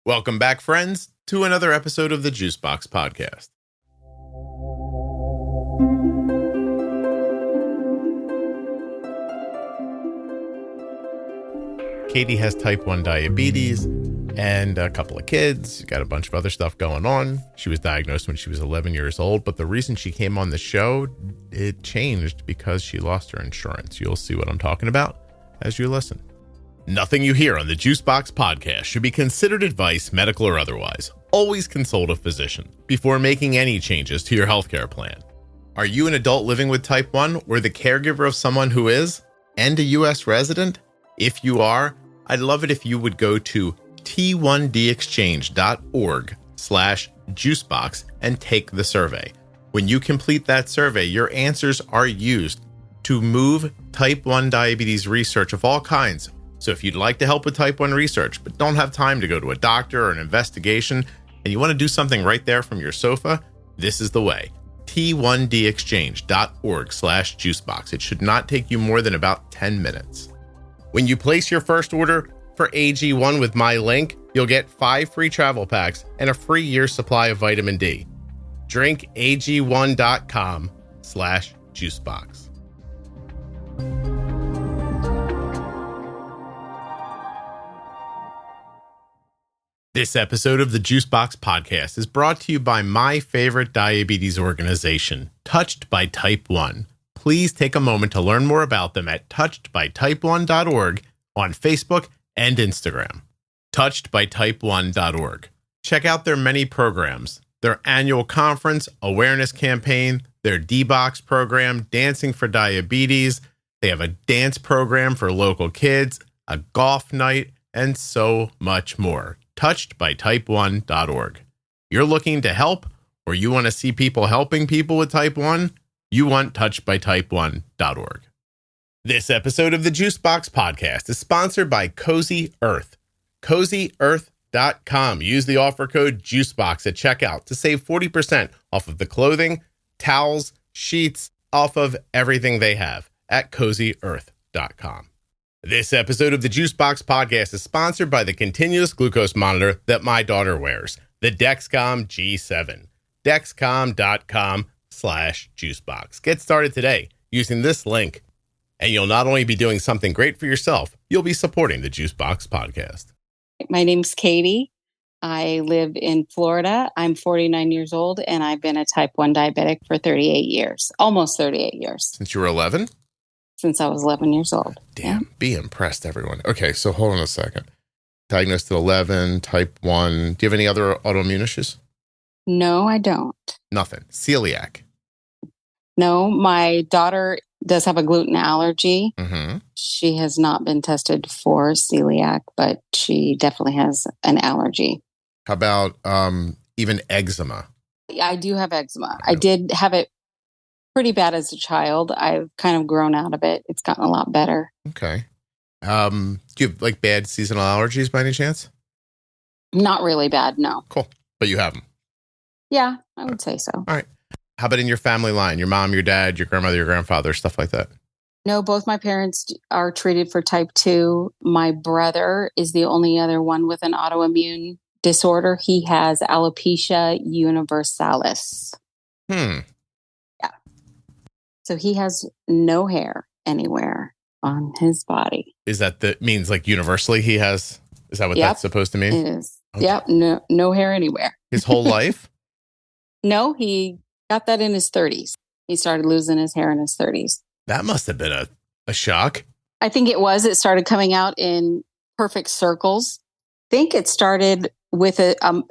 Welcome back, friends, to another episode of the Juicebox Podcast. Katy has type 1 diabetes and a couple of kids. Got a bunch of other stuff going on. She was diagnosed when she was 11 years old, but the reason she came on the show, it changed because she lost her insurance. You'll see what I'm talking about as you listen. Nothing you hear on the Juicebox Podcast should be considered advice, medical or otherwise. Always consult a physician before making any changes to your healthcare plan. Are you an adult living with type 1 or the caregiver of someone who is and a U.S. resident? If you are, I'd love it if you would go to t1dexchange.org/juicebox and take the survey. When you complete that survey, your answers are used to move type 1 diabetes research of all kinds. So if you'd like to help with type 1 research, but don't have time to go to a doctor or an investigation, and you want to do something right there from your sofa, this is the way. t1dexchange.org/juicebox. It should not take you more than about 10 minutes. When you place your first order for AG1 with my link, you'll get 5 free travel packs and a free year's supply of vitamin D. Drink ag1.com/juicebox. This episode of the Juicebox Podcast is brought to you by my favorite diabetes organization, Touched by Type 1. Please take a moment to learn more about them at touchedbytype1.org on Facebook and Instagram. Touchedbytype1.org. Check out their many programs, their annual conference, awareness campaign, their D-Box program, Dancing for Diabetes. They have a dance program for local kids, a golf night, and so much more. Touchedbytype1.org. You're looking to help, or you want to see people helping people with type 1? You want touchedbytype1.org. This episode of the Juicebox Podcast is sponsored by Cozy Earth. CozyEarth.com. Use the offer code JUICEBOX at checkout to save 40% off of the clothing, towels, sheets, off of everything they have at CozyEarth.com. This episode of the Juicebox Podcast is sponsored by the continuous glucose monitor that my daughter wears, the Dexcom G7. Dexcom.com/juicebox. Get started today using this link, and you'll not only be doing something great for yourself, you'll be supporting the Juicebox Podcast. My name's Katy. I live in Florida. I'm 49 years old, and I've been a type 1 diabetic for 38 years, almost 38 years. Since you were 11? Since I was 11 years old. Damn, yeah. Be impressed, everyone. Okay, so hold on a second. Diagnosed at 11, type 1. Do you have any other autoimmune issues? No, I don't. Nothing. Celiac? No, my daughter does have a gluten allergy. Mm-hmm. She has not been tested for celiac, but she definitely has an allergy. How about even eczema? I do have eczema. I did have it pretty bad as a child. I've kind of grown out of it. It's gotten a lot better. Okay. Do you have like bad seasonal allergies by any chance? Not really bad, no. Cool. But you have them? Yeah, I would say so. All right. How about in your family line? Your mom, your dad, your grandmother, your grandfather, stuff like that? No, both my parents are treated for type 2. My brother is the only other one with an autoimmune disorder. He has alopecia universalis. Yeah. So he has no hair anywhere on his body. Is that means like universally he has? Is that what that's supposed to mean? It is. Okay. Yep. No hair anywhere. His whole life? No, he got that in his 30s. He started losing his hair in his 30s. That must have been a shock. I think it was. It started coming out in perfect circles. I think it started with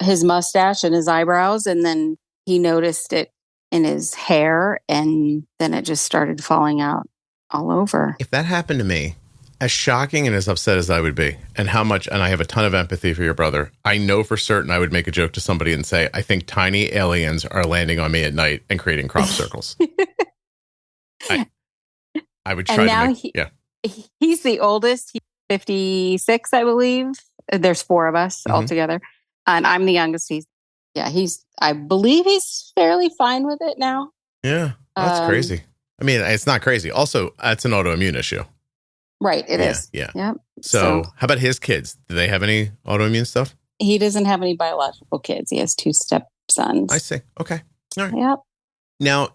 his mustache and his eyebrows, and then he noticed it in his hair, and then it just started falling out all over. If that happened to me, as shocking and as upset as I would be, and I have a ton of empathy for your brother, I know for certain I would make a joke to somebody and say, I think tiny aliens are landing on me at night and creating crop circles. I would try to make, he's the oldest. He's 56, I believe. There's 4 of us altogether. And I'm the youngest. I believe he's fairly fine with it now. Yeah, that's crazy. I mean, it's not crazy. Also, it's an autoimmune issue. Right, it is. Yeah. Yep. So how about his kids? Do they have any autoimmune stuff? He doesn't have any biological kids. He has 2 stepsons. I see. Okay. All right. Yep. Now,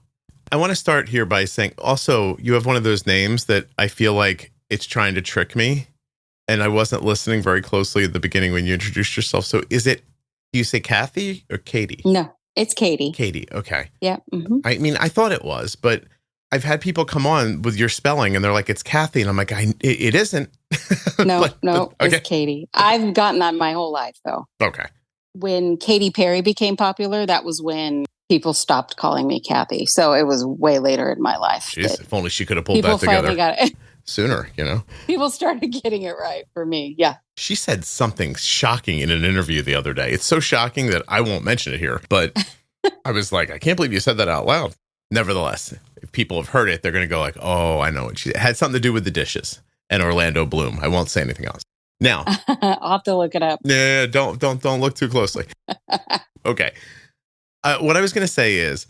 I want to start here by saying also, you have one of those names that I feel like it's trying to trick me. And I wasn't listening very closely at the beginning when you introduced yourself. So do you say Kathy or Katy? No, it's Katy. Katy. Okay. Yeah. Mm-hmm. I mean, I thought it was, but I've had people come on with your spelling and they're like, it's Kathy. And I'm like, it isn't. No, okay. It's Katy. I've gotten that my whole life, though. Okay. When Katy Perry became popular, that was when people stopped calling me Kathy. So it was way later in my life. Jeez, if only she could have pulled that together. People finally got it. Sooner, People started getting it right for me. Yeah. She said something shocking in an interview the other day. It's so shocking that I won't mention it here, but I was like, I can't believe you said that out loud. Nevertheless, if people have heard it, they're going to go like, oh, I know it. It had something to do with the dishes and Orlando Bloom. I won't say anything else. Now, I'll have to look it up. Yeah, don't look too closely. Okay. What I was going to say is,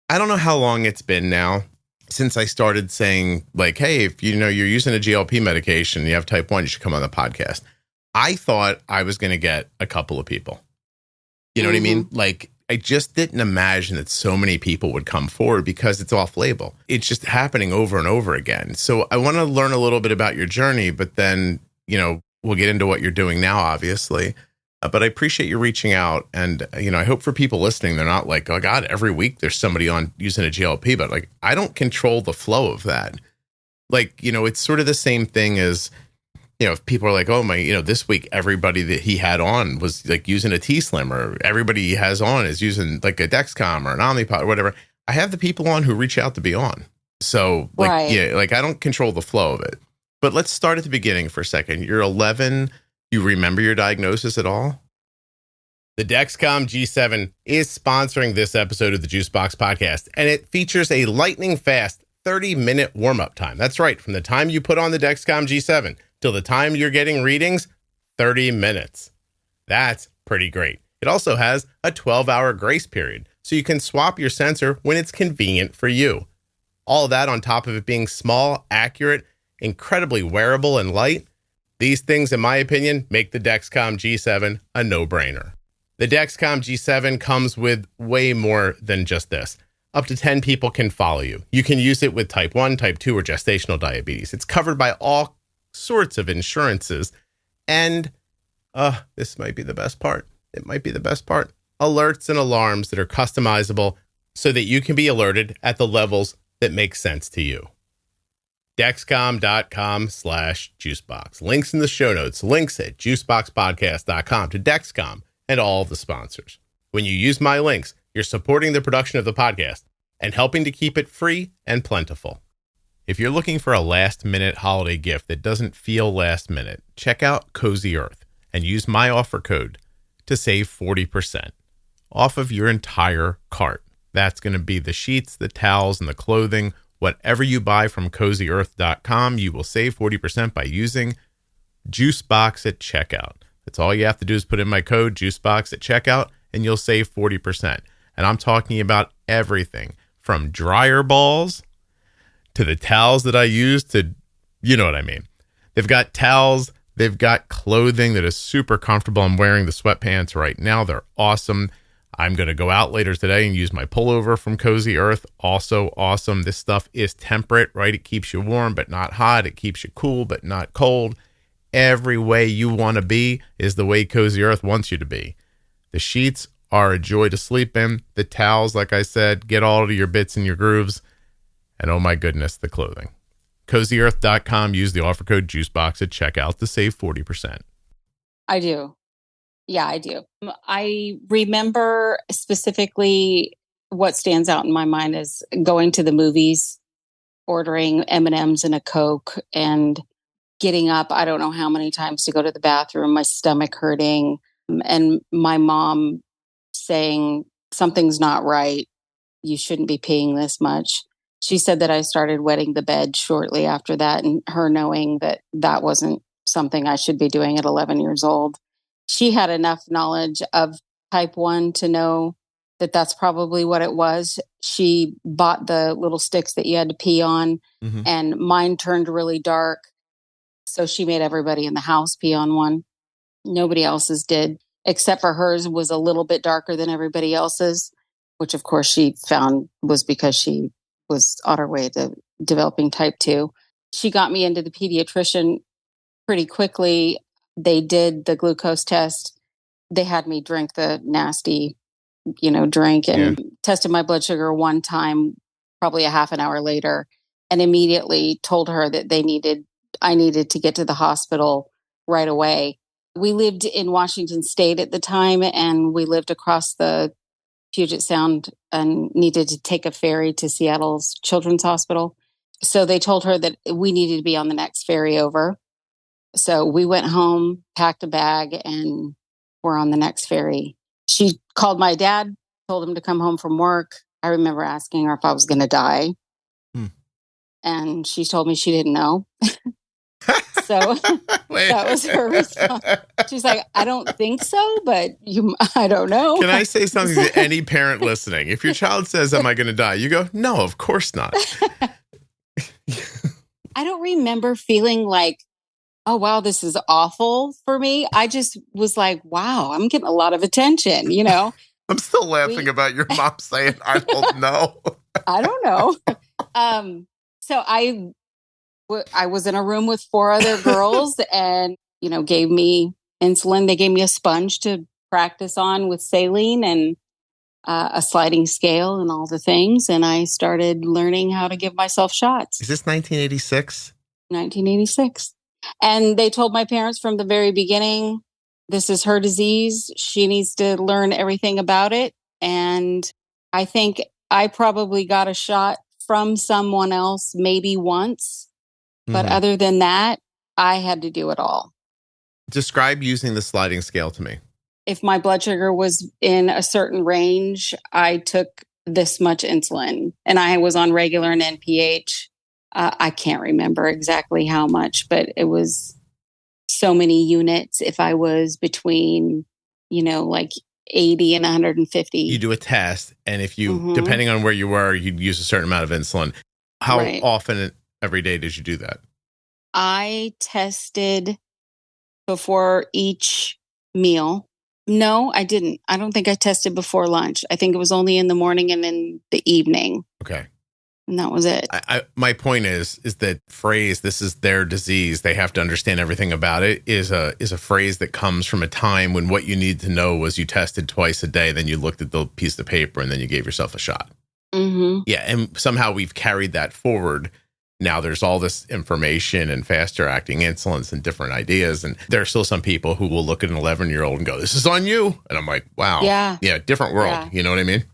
I don't know how long it's been now since I started saying, like, hey, if you're using a GLP medication and you have type 1, you should come on the podcast. I thought I was going to get a couple of people. You know what I mean? Like, I just didn't imagine that so many people would come forward because it's off label. It's just happening over and over again. So I want to learn a little bit about your journey, but then, we'll get into what you're doing now, obviously. But I appreciate you reaching out. And, I hope for people listening, they're not like, oh, God, every week there's somebody on using a GLP. But like, I don't control the flow of that. Like, it's sort of the same thing as, if people are like, oh, my, this week, everybody that he had on was like using a T-Slim, or everybody he has on is using like a Dexcom or an Omnipod or whatever. I have the people on who reach out to be on. So like, right. I don't control the flow of it. But let's start at the beginning for a second. You're 11. You remember your diagnosis at all? The Dexcom G7 is sponsoring this episode of the Juicebox Podcast, and it features a lightning fast 30-minute warm-up time. That's right. From the time you put on the Dexcom G7 till the time you're getting readings, 30 minutes. That's pretty great. It also has a 12-hour grace period, so you can swap your sensor when it's convenient for you. All of that on top of it being small, accurate, incredibly wearable, and light. These things, in my opinion, make the Dexcom G7 a no-brainer. The Dexcom G7 comes with way more than just this. Up to 10 people can follow you. You can use it with type 1, type 2, or gestational diabetes. It's covered by all sorts of insurances. And this might be the best part. It might be the best part. Alerts and alarms that are customizable so that you can be alerted at the levels that make sense to you. Dexcom.com/juicebox. Links in the show notes. Links at juiceboxpodcast.com to Dexcom and all the sponsors. When you use my links, you're supporting the production of the podcast and helping to keep it free and plentiful. If you're looking for a last-minute holiday gift that doesn't feel last-minute, check out Cozy Earth and use my offer code to save 40% off of your entire cart. That's going to be the sheets, the towels, and the clothing. Whatever you buy from CozyEarth.com, you will save 40% by using Juicebox at checkout. That's all you have to do is put in my code, Juicebox at checkout, and you'll save 40%. And I'm talking about everything from dryer balls to the towels that I use to, you know what I mean. They've got towels. They've got clothing that is super comfortable. I'm wearing the sweatpants right now. They're awesome. I'm going to go out later today and use my pullover from Cozy Earth. Also awesome. This stuff is temperate, right? It keeps you warm, but not hot. It keeps you cool, but not cold. Every way you want to be is the way Cozy Earth wants you to be. The sheets are a joy to sleep in. The towels, like I said, get all of your bits and your grooves. And oh my goodness, the clothing. CozyEarth.com. Use the offer code Juicebox at checkout to save 40%. I do. Yeah, I do. I remember specifically what stands out in my mind is going to the movies, ordering M&Ms and a Coke, and getting up, I don't know how many times to go to the bathroom, my stomach hurting, and my mom saying, something's not right. You shouldn't be peeing this much. She said that I started wetting the bed shortly after that, and her knowing that that wasn't something I should be doing at 11 years old. She had enough knowledge of type 1 to know that that's probably what it was. She bought the little sticks that you had to pee on, and mine turned really dark. So she made everybody in the house pee on one. Nobody else's did, except for hers was a little bit darker than everybody else's, which of course she found was because she was on her way to developing type 2. She got me into the pediatrician pretty quickly. They did the glucose test. They had me drink the nasty, drink, and tested my blood sugar one time, probably a half an hour later, and immediately told her that I needed to get to the hospital right away. We lived in Washington State at the time, and we lived across the Puget Sound and needed to take a ferry to Seattle's Children's Hospital. So they told her that we needed to be on the next ferry over. So we went home, packed a bag, and we're on the next ferry. She called my dad, told him to come home from work. I remember asking her if I was going to die. And she told me she didn't know. So that was her response. She's like, I don't think so, but I don't know. Can I say something to any parent listening? If your child says, am I going to die? You go, no, of course not. I don't remember feeling like, oh, wow, this is awful for me. I just was like, wow, I'm getting a lot of attention, I'm still laughing about your mom saying, I don't know. I don't know. So I was in a room with 4 other girls and, gave me insulin. They gave me a sponge to practice on with saline and a sliding scale and all the things. And I started learning how to give myself shots. Is this 1986? 1986. And they told my parents from the very beginning, this is her disease. She needs to learn everything about it. And I think I probably got a shot from someone else maybe once. But other than that, I had to do it all. Describe using the sliding scale to me. If my blood sugar was in a certain range, I took this much insulin. And I was on regular and NPH. I can't remember exactly how much, but it was so many units. If I was between, like 80 and 150. You do a test, and if you, depending on where you were, you'd use a certain amount of insulin. How often every day did you do that? I tested before each meal. No, I didn't. I don't think I tested before lunch. I think it was only in the morning and in the evening. Okay. And that was it. My point is that phrase, this is their disease, they have to understand everything about it, is a phrase that comes from a time when what you need to know was you tested twice a day, then you looked at the piece of paper, and then you gave yourself a shot. Yeah, and somehow we've carried that forward. Now there's all this information and faster acting insulins and different ideas. And there are still some people who will look at an 11-year-old and go, this is on you. And I'm like, wow. Yeah, different world. Yeah. You know what I mean?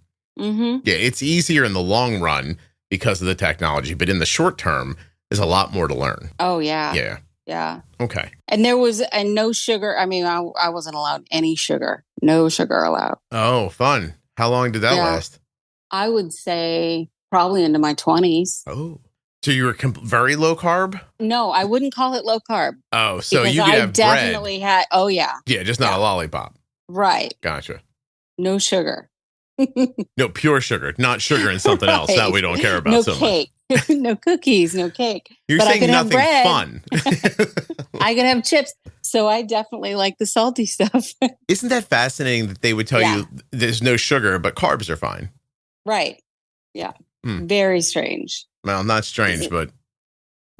Yeah, it's easier in the long run because of the technology, but in the short term, there's a lot more to learn. Oh, yeah. Yeah. Yeah. Okay. And there was no sugar. I mean, I wasn't allowed any sugar. No sugar allowed. Oh, fun. How long did that last? I would say probably into my 20s. Oh. So you were very low carb? No, I wouldn't call it low carb. Oh, so you could have definitely bread. had. Oh, yeah. Yeah, just not a lollipop. Right. Gotcha. No sugar. No, pure sugar, not sugar and something else that we don't care about no so cake. much. No cookies, no cake. You're saying nothing fun. I could have chips. So I definitely like the salty stuff. Isn't that fascinating that they would tell you there's no sugar, but carbs are fine? Right. Yeah. Very strange. Well, not strange, but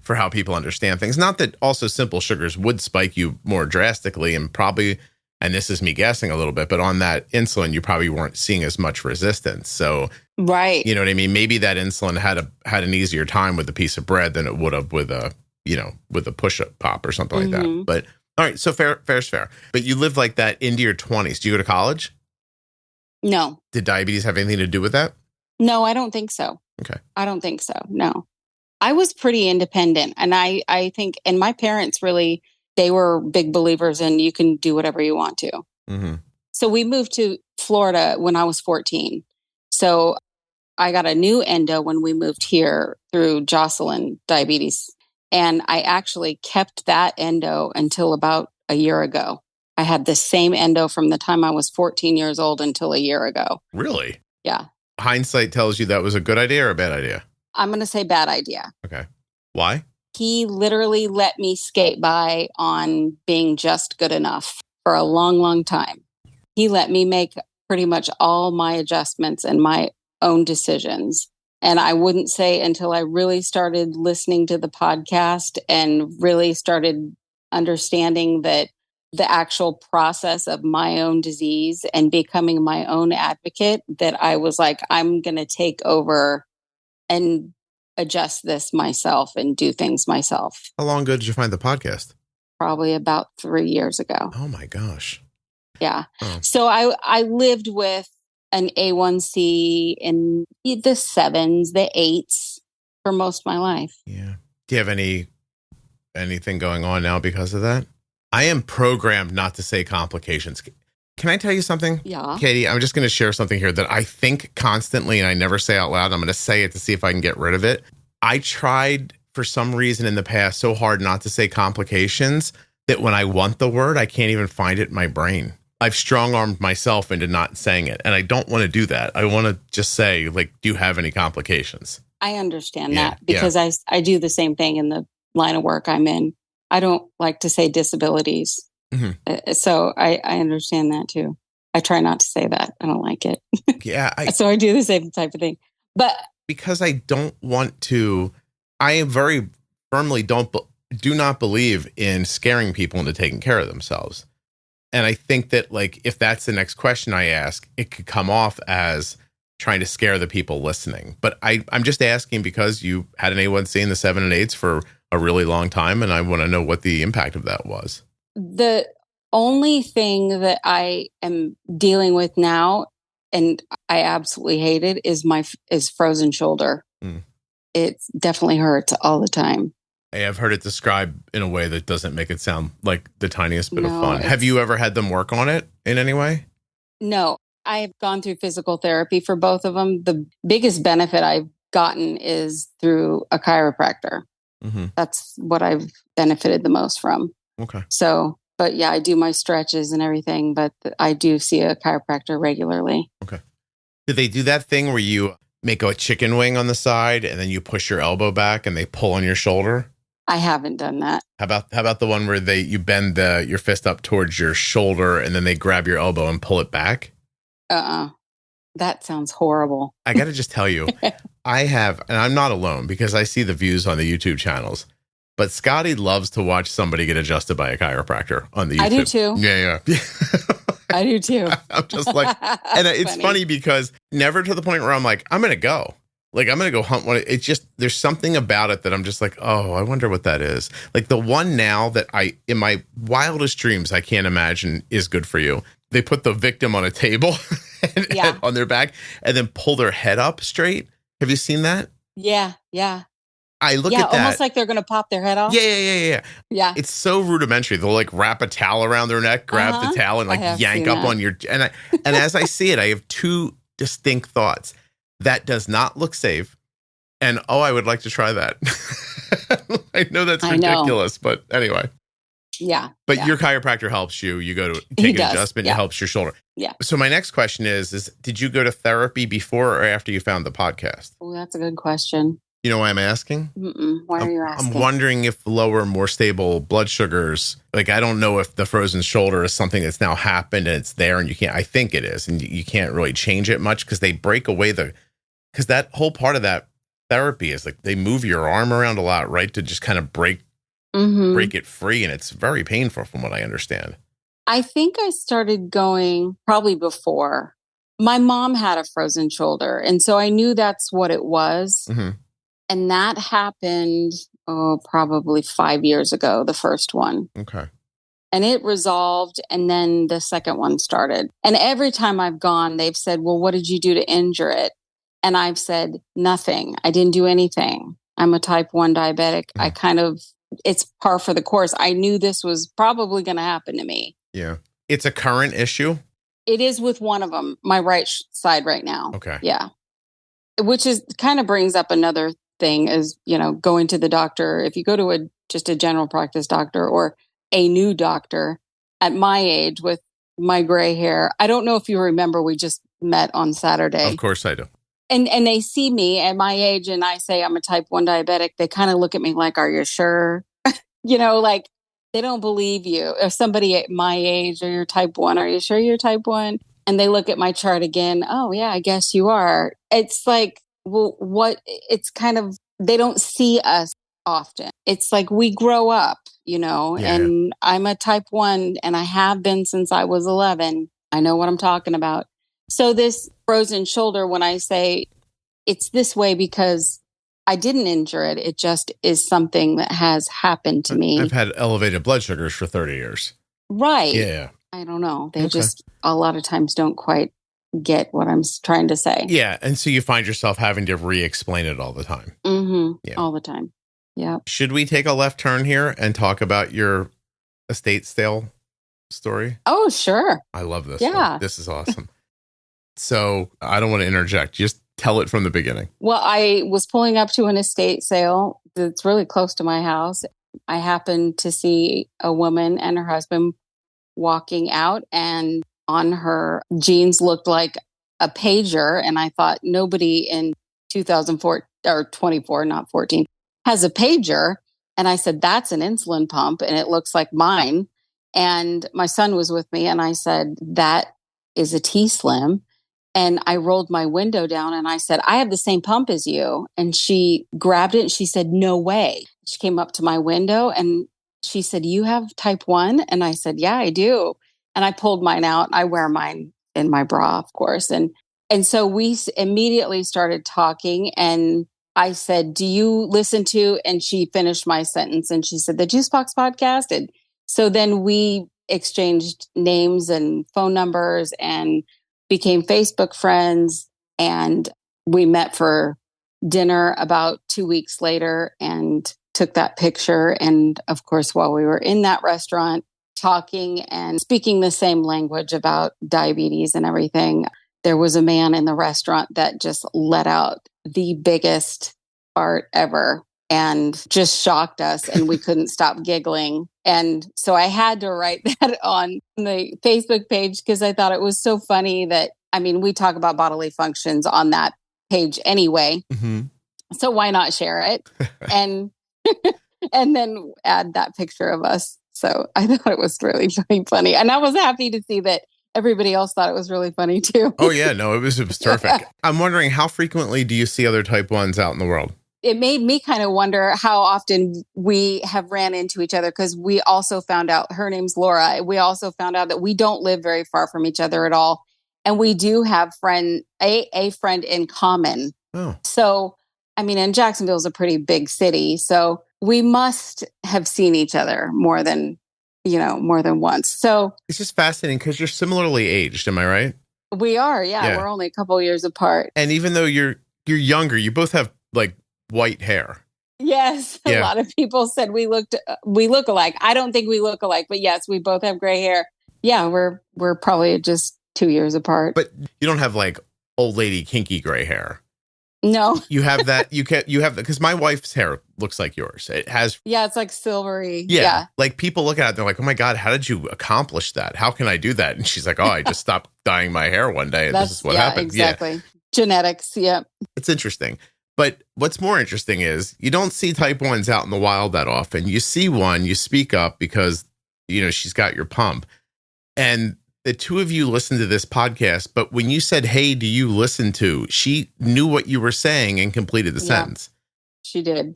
for how people understand things. Not that also simple sugars would spike you more drastically and probably, and this is me guessing a little bit, but on that insulin, you probably weren't seeing as much resistance. So, right. You know what I mean? Maybe that insulin had an easier time with a piece of bread than it would have with a push-up pop or something like that. But all right, so fair's fair. But you lived like that into your 20s. Do you go to college? No. Did diabetes have anything to do with that? No, I don't think so. Okay. I don't think so. No. I was pretty independent. And I think, and my parents really, they were big believers in you can do whatever you want to. So we moved to Florida when I was 14. So I got a new endo when we moved here through Jocelyn Diabetes. And I actually kept that endo until about a year ago. I had the same endo from the time I was 14 years old until a year ago. Really? Yeah. Hindsight tells you that was a good idea or a bad idea? I'm going to say bad idea. Okay. Why? He literally let me skate by on being just good enough for a long, long time. He let me make pretty much all my adjustments and my own decisions. And I wouldn't say until I really started listening to the podcast and really started understanding that the actual process of my own disease and becoming my own advocate that I was like, I'm going to take over and adjust this myself and do things myself. How long ago did you find the podcast? Probably about 3 years ago. Oh my gosh. Yeah. Oh. So I lived with an A1C in the 7s, the 8s for most of my life. Yeah. Do you have anything going on now because of that? I am programmed not to say complications. Can I tell you something? Yeah. Katy, I'm just going to share something here that I think constantly and I never say out loud. I'm going to say it to see if I can get rid of it. I tried for some reason in the past so hard not to say complications that when I want the word, I can't even find it in my brain. I've strong-armed myself into not saying it, and I don't want to do that. I want to just say, like, do you have any complications? I understand that because I do the same thing in the line of work I'm in. I don't like to say disabilities. Mm-hmm. So I understand that too. I try not to say that. I don't like it. Yeah. So I do the same type of thing. But because I don't want to, I very firmly do not believe in scaring people into taking care of themselves. And I think that, like, if that's the next question I ask, it could come off as trying to scare the people listening. But I'm just asking because you had an A1C in the 7 and 8s for a really long time, and I want to know what the impact of that was. The only thing that I am dealing with now, and I absolutely hate it, is frozen shoulder. It definitely hurts all the time. I've heard it described in a way that doesn't make it sound like the tiniest bit of fun. Have you ever had them work on it in any way? No, I've gone through physical therapy for both of them. The biggest benefit I've gotten is through a chiropractor. Mm-hmm. That's what I've benefited the most from. Okay. So, but yeah, I do my stretches and everything, but I do see a chiropractor regularly. Okay. Did they do that thing where you make a chicken wing on the side and then you push your elbow back and they pull on your shoulder? I haven't done that. How about the one where you bend your fist up towards your shoulder and then they grab your elbow and pull it back? That sounds horrible. I got to just tell you, I have, and I'm not alone because I see the views on the YouTube channels, but Scotty loves to watch somebody get adjusted by a chiropractor on the YouTube. I do too. Yeah. I do too. I'm just like, and it's funny because never to the point where I'm like, I'm going to go. Like, I'm going to go hunt one. It's just, there's something about it that I'm just like, oh, I wonder what that is. Like the one now that in my wildest dreams, I can't imagine is good for you. They put the victim on a table and on their back and then pull their head up straight. Have you seen that? Yeah. I look at that. Almost like they're going to pop their head off. Yeah. It's so rudimentary. They'll like wrap a towel around their neck, grab the towel and like yank up on your, and as I see it, I have two distinct thoughts. That does not look safe. And, I would like to try that. I know that's ridiculous, but anyway. Yeah. But your chiropractor helps you. You go to take an adjustment. It helps your shoulder. Yeah. So my next question is did you go to therapy before or after you found the podcast? Oh, that's a good question. You know why I'm asking? Why are you asking? I'm wondering if lower, more stable blood sugars, like I don't know if the frozen shoulder is something that's now happened and it's there and you can't, I think it is, and you can't really change it much because they break away because that whole part of that therapy is like they move your arm around a lot, right? To just kind of break it free. And it's very painful from what I understand. I think I started going probably before. My mom had a frozen shoulder. And so I knew that's what it was. Mm-hmm. And that happened, probably 5 years ago, the first one. Okay. And it resolved. And then the second one started. And every time I've gone, they've said, well, what did you do to injure it? And I've said, nothing. I didn't do anything. I'm a type 1 diabetic. Mm. It's par for the course. I knew this was probably going to happen to me. Yeah. It's a current issue? It is with one of them, my right side right now. Okay. Yeah. Which is kind of brings up another thing is, going to the doctor. If you go to just a general practice doctor or a new doctor at my age with my gray hair, I don't know if you remember, we just met on Saturday. Of course I do. And they see me at my age and I say I'm a type 1 diabetic. They kind of look at me like, are you sure? Like They don't believe you. If somebody at my age or you're type 1, are you sure you're type 1? And they look at my chart again. Oh, yeah, I guess you are. It's like, well, what? It's kind of, they don't see us often. It's like we grow up, and I'm a type 1 and I have been since I was 11. I know what I'm talking about. So this frozen shoulder, when I say it's this way because I didn't injure it, it just is something that has happened to me. I've had elevated blood sugars for 30 years. Right. Yeah. I don't know. They just a lot of times don't quite get what I'm trying to say. Yeah. And so you find yourself having to re-explain it all the time. Mm-hmm. Yeah. All the time. Yeah. Should we take a left turn here and talk about your estate sale story? Oh, sure. I love this. Yeah. One. This is awesome. So I don't want to interject. Just tell it from the beginning. Well, I was pulling up to an estate sale that's really close to my house. I happened to see a woman and her husband walking out, and on her jeans looked like a pager. And I thought, nobody in 2004 or 24, not 14, has a pager. And I said, that's an insulin pump and it looks like mine. And my son was with me and I said, that is a T-Slim. And I rolled my window down and I said, I have the same pump as you. And she grabbed it and she said, no way. She came up to my window and she said, you have type 1? And I said, yeah, I do. And I pulled mine out. I wear mine in my bra, of course. And so we immediately started talking and I said, do you listen to, and she finished my sentence and she said, the Juicebox Podcast. And so then we exchanged names and phone numbers and became Facebook friends, and we met for dinner about 2 weeks later and took that picture. And of course, while we were in that restaurant talking and speaking the same language about diabetes and everything, there was a man in the restaurant that just let out the biggest fart ever and just shocked us, and we couldn't stop giggling. And so I had to write that on the Facebook page because I thought it was so funny that, we talk about bodily functions on that page anyway. Mm-hmm. So why not share it? and then add that picture of us. So I thought it was really funny. And I was happy to see that everybody else thought it was really funny too. Oh yeah, no, it was terrific. I'm wondering, how frequently do you see other type 1s out in the world? It made me kind of wonder how often we have ran into each other, because we also found out, her name's Laura. We also found out that we don't live very far from each other at all. And we do have a friend in common. Oh. So, and Jacksonville is a pretty big city. So we must have seen each other more than once. So it's just fascinating because you're similarly aged. Am I right? We are. Yeah. We're only a couple years apart. And even though you're younger, you both have like white hair. Yes. A lot of people said we look alike. I don't think we look alike, but yes, we both have gray hair. Yeah. We're probably just 2 years apart. But you don't have like old lady kinky gray hair. No. You have that. You have that because my wife's hair looks like yours. It has. Yeah. It's like silvery. Yeah. Like people look at it, they're like, oh my God, how did you accomplish that? How can I do that? And she's like, oh, I just stopped dyeing my hair one day. And this is what happened. Exactly. Yeah. Genetics. Yeah. It's interesting. But what's more interesting is you don't see type 1s out in the wild that often. You see one, you speak up because, she's got your pump. And the two of you listen to this podcast, but when you said, hey, do you listen to, she knew what you were saying and completed the sentence. She did.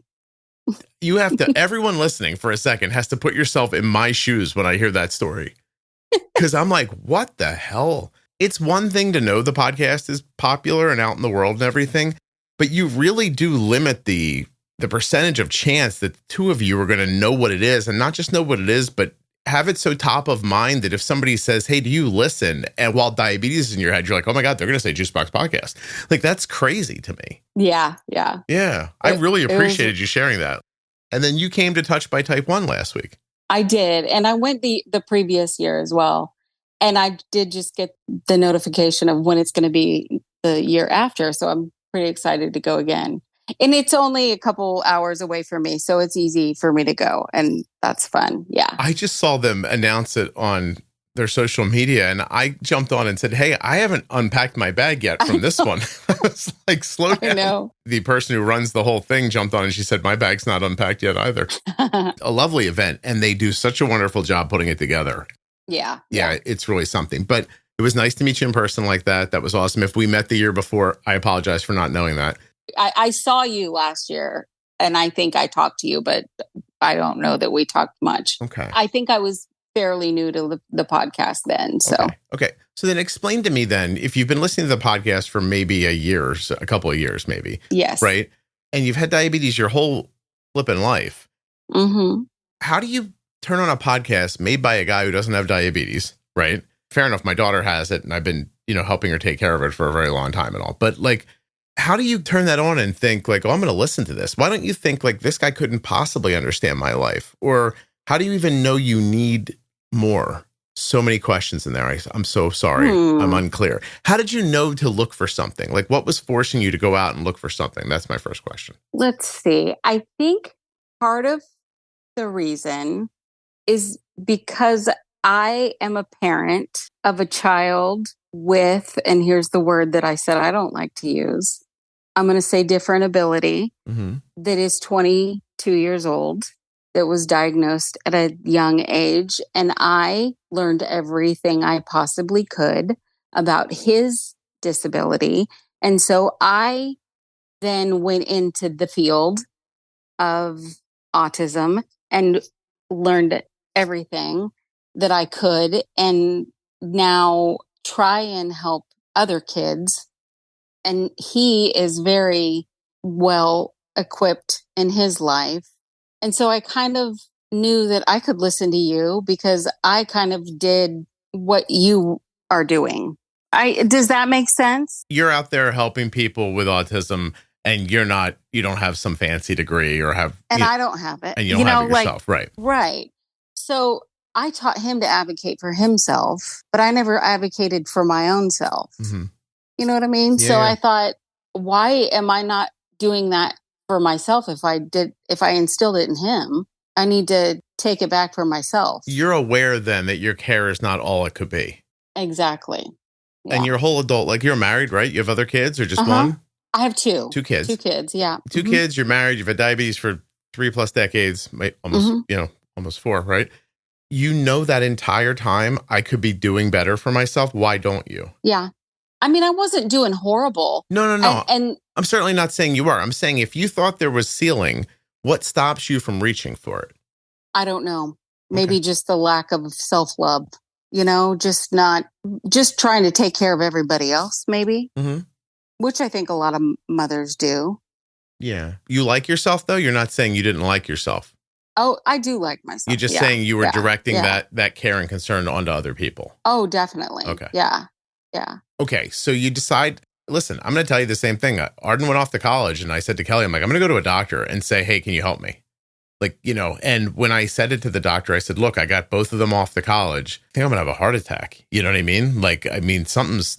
You have to, everyone listening for a second has to put yourself in my shoes when I hear that story. Because I'm like, what the hell? It's one thing to know the podcast is popular and out in the world and everything, but you really do limit the percentage of chance that the two of you are going to know what it is, and not just know what it is, but have it so top of mind that if somebody says, hey, do you listen? And while diabetes is in your head, you're like, oh my God, they're going to say Juicebox Podcast. Like, that's crazy to me. Yeah. Yeah. Yeah. I really appreciated you sharing that. And then you came to Touched by Type 1 last week. I did. And I went the previous year as well. And I did just get the notification of when it's going to be the year after. So I'm pretty excited to go again. And it's only a couple hours away from me, so it's easy for me to go, and that's fun. Yeah. I just saw them announce it on their social media, and I jumped on and said, hey, I haven't unpacked my bag yet from this one. I was like, slow down. I know. The person who runs the whole thing jumped on and she said, my bag's not unpacked yet either. A lovely event, and they do such a wonderful job putting it together. Yeah. It's really something. But it was nice to meet you in person like that. That was awesome. If we met the year before, I apologize for not knowing that. I saw you last year, and I think I talked to you, but I don't know that we talked much. Okay. I think I was fairly new to the podcast then. So Okay. So then explain to me then, if you've been listening to the podcast for maybe a couple of years, maybe. Yes. Right. And you've had diabetes your whole flipping life. Mm-hmm. How do you turn on a podcast made by a guy who doesn't have diabetes? Right. Fair enough. My daughter has it, and I've been, helping her take care of it for a very long time and all. But like, how do you turn that on and think like, oh, I'm going to listen to this? Why don't you think like this guy couldn't possibly understand my life? Or how do you even know you need more? So many questions in there. I'm so sorry. I'm unclear. How did you know to look for something? Like, what was forcing you to go out and look for something? That's my first question. Let's see. I think part of the reason is because I am a parent of a child with, and here's the word that I said I don't like to use, I'm going to say different ability, that is 22 years old, that was diagnosed at a young age. And I learned everything I possibly could about his disability. And so I then went into the field of autism and learned everything that I could, and now try and help other kids. And he is very well equipped in his life. And so I kind of knew that I could listen to you because I kind of did what you are doing. Does that make sense? You're out there helping people with autism, and you don't have some fancy degree or have, and I don't have it. And you don't have it yourself. Right. Right. So I taught him to advocate for himself, but I never advocated for my own self. Mm-hmm. You know what I mean? Yeah, so I thought, why am I not doing that for myself? If I instilled it in him, I need to take it back for myself. You're aware then that your care is not all it could be. Exactly. Yeah. And your whole adult, like you're married, right? You have other kids or just one? I have two. Two kids. Two kids, yeah. Two kids, you're married, you've had diabetes for 3+ decades, almost 4, right? You know that entire time I could be doing better for myself. Why don't you? Yeah. I mean, I wasn't doing horrible. No. And I'm certainly not saying you are. I'm saying if you thought there was ceiling, what stops you from reaching for it? I don't know. Maybe just the lack of self-love, just trying to take care of everybody else, maybe, which I think a lot of mothers do. Yeah. You like yourself, though? You're not saying you didn't like yourself. Oh, I do like myself. You're just saying you were directing that care and concern onto other people. Oh, definitely. Okay. Yeah. Okay. So you decide, listen, I'm going to tell you the same thing. Arden went off to college, and I said to Kelly, I'm like, I'm going to go to a doctor and say, hey, can you help me? Like, and when I said it to the doctor, I said, look, I got both of them off to college. I think I'm going to have a heart attack. You know what I mean? Like, something's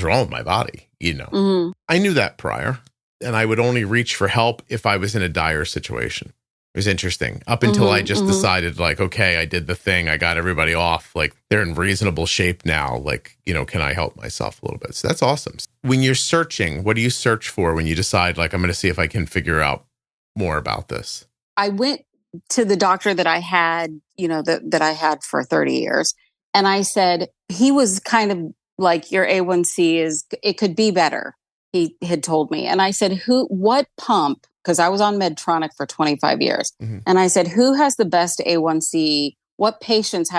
wrong with my body, I knew that prior, and I would only reach for help if I was in a dire situation. It was interesting up until I just decided like, okay, I did the thing. I got everybody off. Like they're in reasonable shape now. Like, can I help myself a little bit? So that's awesome. When you're searching, what do you search for when you decide like, I'm going to see if I can figure out more about this? I went to the doctor that I had, that I had for 30 years. And I said, he was kind of like, your A1C it could be better. He had told me. And I said, what pump? Because I was on Medtronic for 25 years. And I said, who has the best A1C? What patients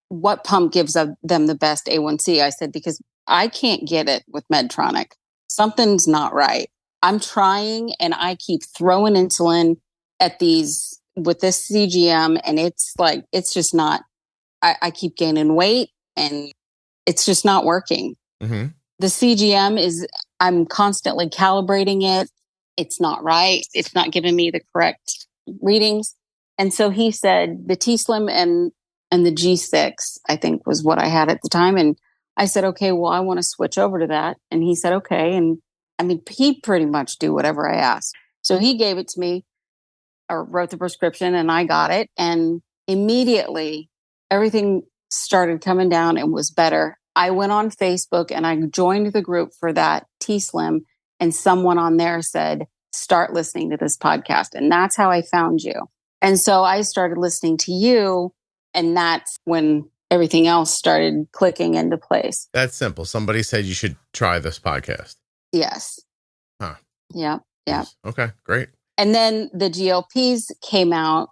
what pump gives them the best A1C? I said, because I can't get it with Medtronic. Something's not right. I'm trying, and I keep throwing insulin at with this CGM, and it's just not, I keep gaining weight, and it's just not working. The CGM I'm constantly calibrating it. It's not right. It's not giving me the correct readings. And so he said the T-Slim and the G6, I think was what I had at the time. And I said, okay, well, I want to switch over to that. And he said, okay. And I mean, he pretty much do whatever I asked. So he gave it to me, or wrote the prescription, and I got it. And immediately everything started coming down and was better, I went on Facebook and I joined the group for that T-Slim, and someone on there said, start listening to this podcast. And that's how I found you. And so I started listening to you, and that's when everything else started clicking into place. That's simple. Somebody said you should try this podcast. Yes. Huh. Yeah. Yeah. Okay, great. And then the GLPs came out.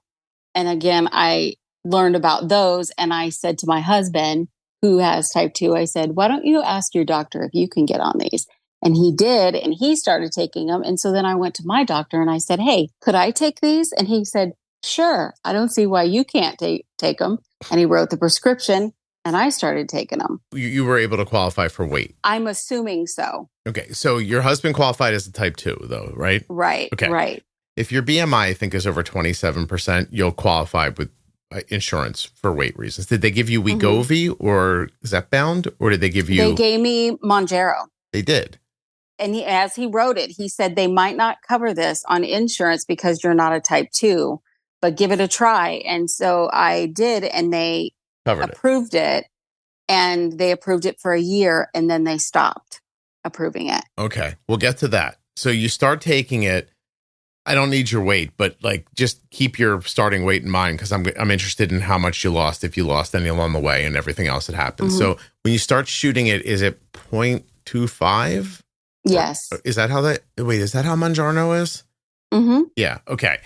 And again, I learned about those. And I said to my husband, who has type 2, I said, why don't you ask your doctor if you can get on these? And he did. And he started taking them. And so then I went to my doctor and I said, hey, could I take these? And he said, sure. I don't see why you can't take them. And he wrote the prescription. And I started taking them. You were able to qualify for weight. I'm assuming so. Okay. So your husband qualified as a type 2, though, right? Right. Okay. Right. If your BMI, I think, is over 27%, you'll qualify with insurance for weight reasons. Did they give you Wegovy or Zepbound, or did they give you? They gave me Mounjaro. They did. And as he wrote it, he said they might not cover this on insurance because you're not a type 2, but give it a try. And so I did, and they approved it, and they approved it for a year, and then they stopped approving it. Okay. We'll get to that. So you start taking it. I don't need your weight, but like just keep your starting weight in mind, because I'm interested in how much you lost, if you lost any along the way, and everything else that happened. So when you start shooting it, is it 0.25? Yes. Is that how is that how Mounjaro is? Mm-hmm. Yeah. Okay.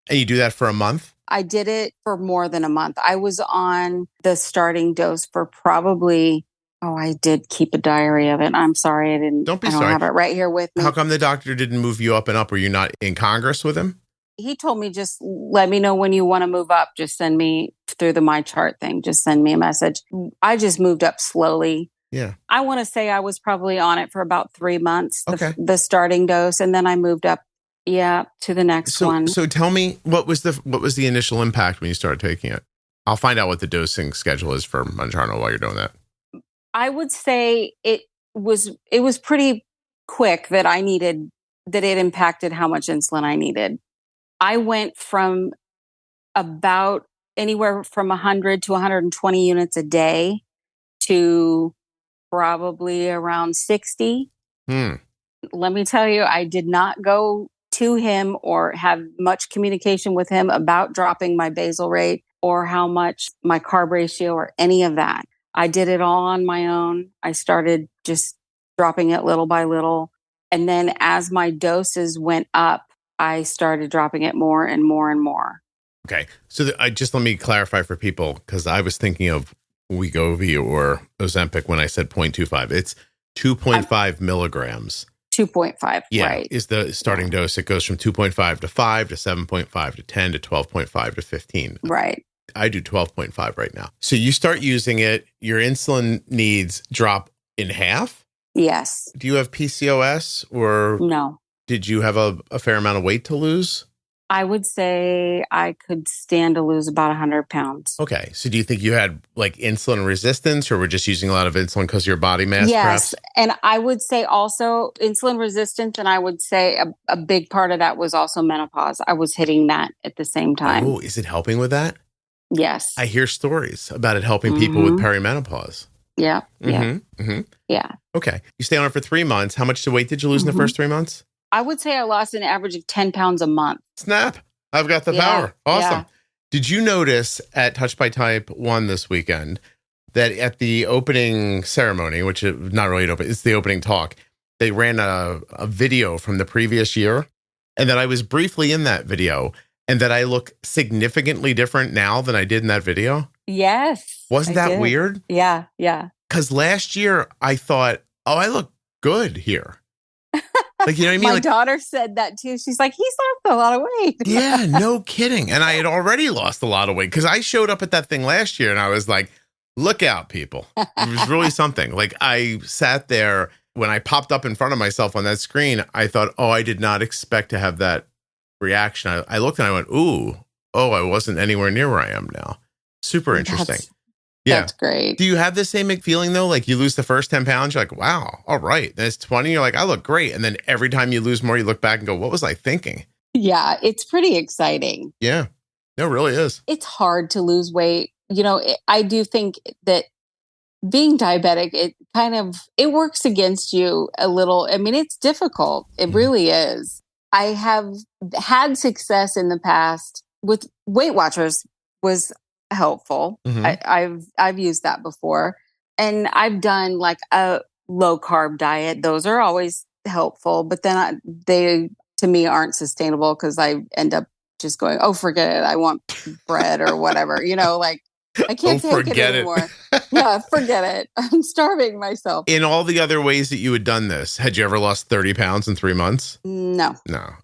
And you do that for a month? I did it for more than a month. I was on the starting dose for probably, I did keep a diary of it. I'm sorry. I don't have it right here with me. How come the doctor didn't move you up and up? Were you not in Congress with him? He told me, just let me know when you want to move up. Just send me through the My Chart thing. Just send me a message. I just moved up slowly. Yeah. I want to say I was probably on it for about 3 months, okay. the starting dose. And then I moved up, to the next one. So tell me, what was the initial impact when you started taking it? I'll find out what the dosing schedule is for Mounjaro while you're doing that. I would say it was pretty quick that it impacted how much insulin I needed. I went from about anywhere from 100 to 120 units a day to probably around 60. Let me tell you, I did not go to him or have much communication with him about dropping my basal rate or how much my carb ratio or any of that. I did it all on my own. I started just dropping it little by little. And then as my doses went up, I started dropping it more and more and more. Okay. So let me clarify for people, because I was thinking of Wegovy or Ozempic when I said 0.25. It's 2.5 milligrams. 2.5, yeah, right. Is the starting dose. It goes from 2.5 to 5 to 7.5 to 10 to 12.5 to 15. Right. I do 12.5 right now. So you start using it, your insulin needs drop in half? Yes. Do you have PCOS, or no? Did you have a fair amount of weight to lose? I would say I could stand to lose about 100 pounds. Okay. So do you think you had like insulin resistance, or were just using a lot of insulin because of your body mass? Yes. Perhaps? And I would say also insulin resistance. And I would say a big part of that was also menopause. I was hitting that at the same time. Oh, is it helping with that? Yes. I hear stories about it helping people with perimenopause. Yeah. Yeah. Yeah. Okay. You stay on it for 3 months. How much weight did you lose in the first 3 months? I would say I lost an average of 10 pounds a month. Snap. I've got the power. Awesome. Yeah. Did you notice at Touch by Type 1 this weekend that at the opening ceremony, which is not really an open, it's the opening talk, they ran a video from the previous year, and that I was briefly in that video, and that I look significantly different now than I did in that video? Yes. Wasn't that weird? Yeah. Yeah. Because last year I thought, I look good here. Like, you know what I mean? My daughter said that too. She's like, he's lost a lot of weight. Yeah, no kidding. And I had already lost a lot of weight because I showed up at that thing last year and I was like, look out, people. It was really something. Like, I sat there when I popped up in front of myself on that screen. I thought, I did not expect to have that reaction. I looked and I went, I wasn't anywhere near where I am now. Super interesting. That's great. Do you have the same feeling though? Like, you lose the first 10 pounds, you're like, wow, all right. Then it's 20, you're like, I look great. And then every time you lose more, you look back and go, what was I thinking? Yeah, it's pretty exciting. Yeah, it really is. It's hard to lose weight I do think that being diabetic, it works against you a little. I mean, it's difficult. It really is. I have had success in the past with Weight Watchers was helpful. I've used that before, and I've done like a low carb diet. Those are always helpful, but then they to me aren't sustainable because I end up just going, oh, forget it. I want bread or whatever, like I can't take it anymore. Yeah, forget it. I'm starving myself. In all the other ways that you had done this, had you ever lost 30 pounds in 3 months? No.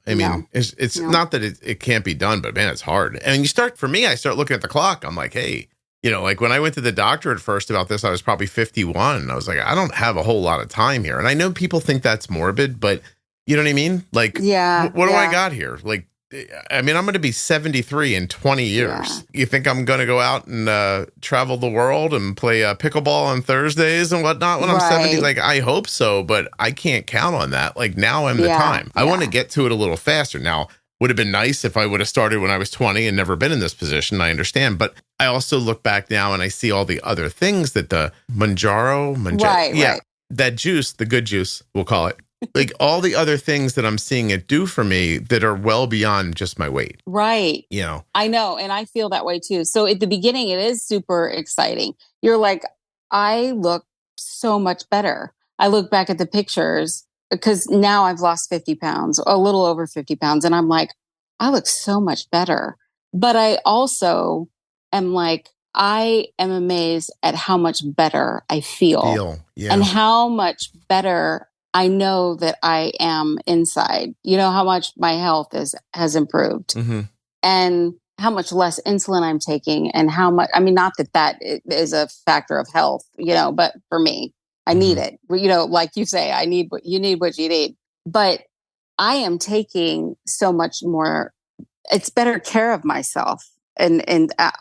I mean, it's not that it can't be done, but man, it's hard. And I start looking at the clock. I'm like, hey, like when I went to the doctor at first about this, I was probably 51. I was like, I don't have a whole lot of time here. And I know people think that's morbid, but you know what I mean? Like, what do I got here? Like, I mean, I'm going to be 73 in 20 years. Yeah. You think I'm going to go out and travel the world and play pickleball on Thursdays and whatnot when I'm 70? Like, I hope so, but I can't count on that. Like, now I'm the time. I want to get to it a little faster. Now, would have been nice if I would have started when I was 20 and never been in this position. I understand. But I also look back now and I see all the other things that the Manjaro, that juice, the good juice, we'll call it. Like all the other things that I'm seeing it do for me that are well beyond just my weight. Right. I know. And I feel that way too. So at the beginning, it is super exciting. You're like, I look so much better. I look back at the pictures because now I've lost 50 pounds, a little over 50 pounds. And I'm like, I look so much better. But I also am like, I am amazed at how much better I feel. And how much better I know that I am inside, how much my health has improved and how much less insulin I'm taking and how much, I mean, not that is a factor of health, but for me, I need it. Like you say, you need what you need, but I am taking so much more. It's better care of myself and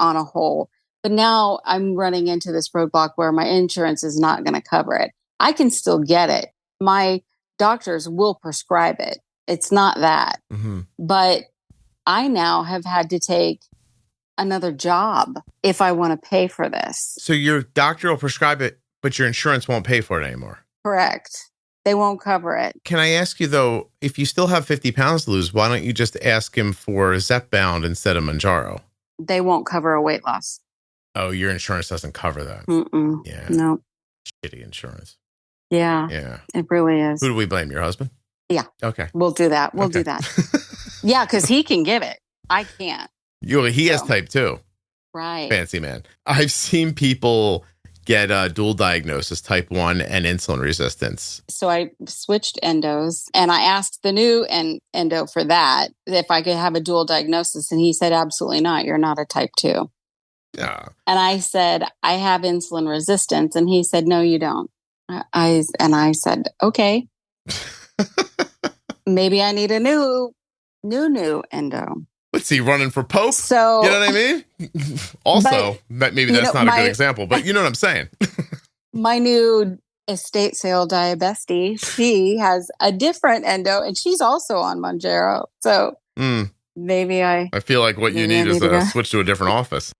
on a whole, but now I'm running into this roadblock where my insurance is not going to cover it. I can still get it. My doctors will prescribe it. It's not that. But I now have had to take another job if I want to pay for this. So your doctor will prescribe it, but your insurance won't pay for it anymore. Correct. They won't cover it. Can I ask you, though, if you still have 50 pounds to lose, why don't you just ask him for Zepbound instead of Manjaro? They won't cover a weight loss. Oh, your insurance doesn't cover that. Yeah. No. Shitty insurance. Yeah. It really is. Who do we blame? Your husband? Yeah. Okay. We'll do that. We'll do that. Yeah, because he can give it. I can't. He has type 2. Right. Fancy man. I've seen people get dual diagnosis, type 1 and insulin resistance. So I switched endos and I asked the new endo for that, if I could have a dual diagnosis. And he said, absolutely not. You're not a type 2. Yeah. And I said, I have insulin resistance. And he said, no, you don't. I said, okay, maybe I need a new endo. What's he running for Pope? So, you know what I mean? Also, maybe that's not a good example, but you know what I'm saying. My new estate sale bestie, she has a different endo and she's also on Manjaro. So maybe I feel like what you need is a switch to a different office.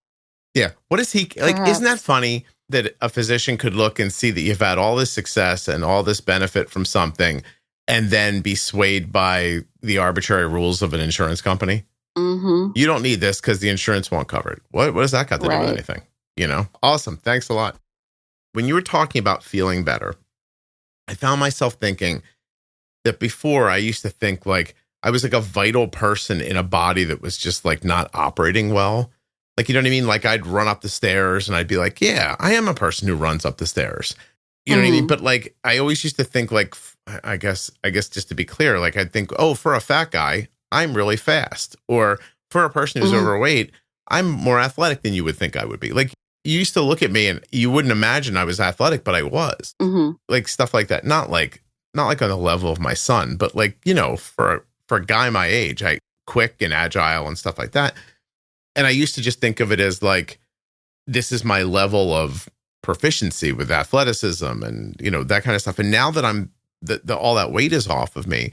Yeah. What is he like? Perhaps. Isn't that funny that a physician could look and see that you've had all this success and all this benefit from something and then be swayed by the arbitrary rules of an insurance company? You don't need this because the insurance won't cover it. What does that got to do with anything? Awesome. Thanks a lot. When you were talking about feeling better, I found myself thinking that before I used to think like I was like a vital person in a body that was just like not operating well. Like, you know what I mean? Like I'd run up the stairs and I'd be like, yeah, I am a person who runs up the stairs. You know what I mean? But like, I always used to think like, I guess just to be clear, like I'd think, oh, for a fat guy, I'm really fast. Or for a person who's overweight, I'm more athletic than you would think I would be. Like you used to look at me and you wouldn't imagine I was athletic, but I was. Like stuff like that. Not like on the level of my son, but like, for a guy my age, I quick and agile and stuff like that. And I used to just think of it as like, this is my level of proficiency with athleticism and, that kind of stuff. And now that I'm all that weight is off of me,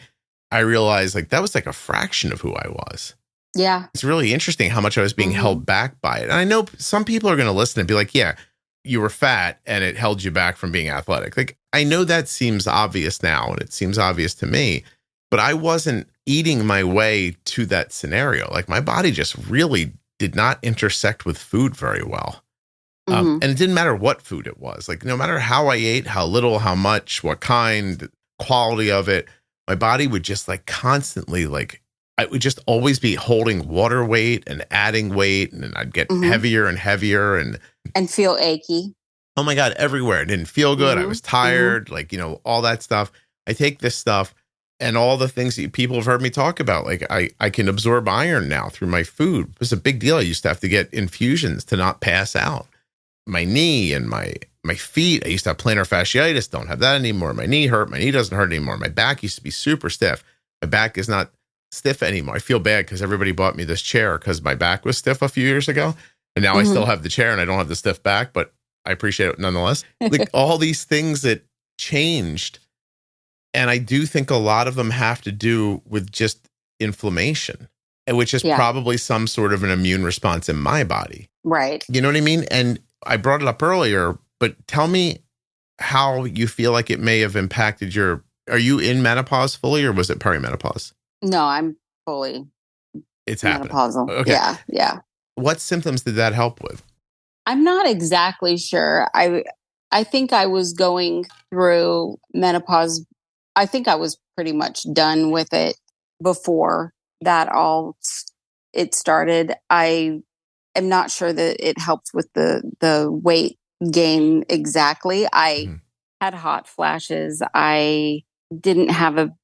I realize like that was like a fraction of who I was. Yeah. It's really interesting how much I was being held back by it. And I know some people are going to listen and be like, yeah, you were fat and it held you back from being athletic. Like, I know that seems obvious now and it seems obvious to me, but I wasn't eating my way to that scenario. Like, my body just really did not intersect with food very well. And it didn't matter what food it was. Like, no matter how I ate, how little, how much, what kind, quality of it, my body would just like constantly, like, I would just always be holding water weight and adding weight, and I'd get heavier and heavier and feel achy. Oh my God, everywhere. It didn't feel good. I was tired, like, all that stuff. I take this stuff and all the things that people have heard me talk about. Like, I can absorb iron now through my food. It was a big deal. I used to have to get infusions to not pass out. My knee and my feet, I used to have plantar fasciitis. Don't have that anymore. My knee hurt. My knee doesn't hurt anymore. My back used to be super stiff. My back is not stiff anymore. I feel bad because everybody bought me this chair because my back was stiff a few years ago. And now I still have the chair and I don't have the stiff back, but I appreciate it nonetheless. Like, all these things that changed. And I do think a lot of them have to do with just inflammation, which is probably some sort of an immune response in my body. Right. You know what I mean? And I brought it up earlier, but tell me how you feel like it may have impacted are you in menopause fully or was it perimenopause? No, I'm fully menopausal. Okay. Yeah. What symptoms did that help with? I'm not exactly sure. I think I was going through menopause. I think I was pretty much done with it before it started. I am not sure that it helped with the weight gain exactly. I had hot flashes. I didn't have a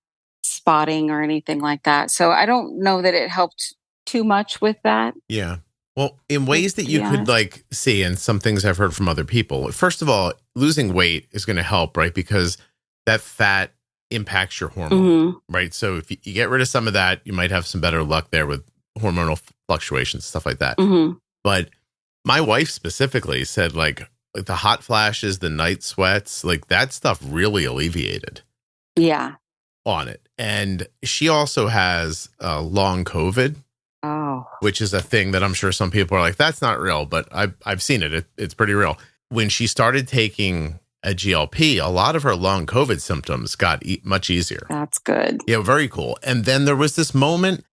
spotting or anything like that. So I don't know that it helped too much with that. Yeah. Well, in ways that you could like see, and some things I've heard from other people. First of all, losing weight is going to help, right? Because that fat impacts your hormone, right? So if you get rid of some of that, you might have some better luck there with hormonal fluctuations, stuff like that. But my wife specifically said like the hot flashes, the night sweats, like that stuff really alleviated. Yeah. On it. And she also has long COVID. Oh. Which is a thing that I'm sure some people are like, that's not real, but I've seen it. It's pretty real. When she started taking a GLP, a lot of her long COVID symptoms got much easier. That's good. Yeah, very cool. And then there was this moment,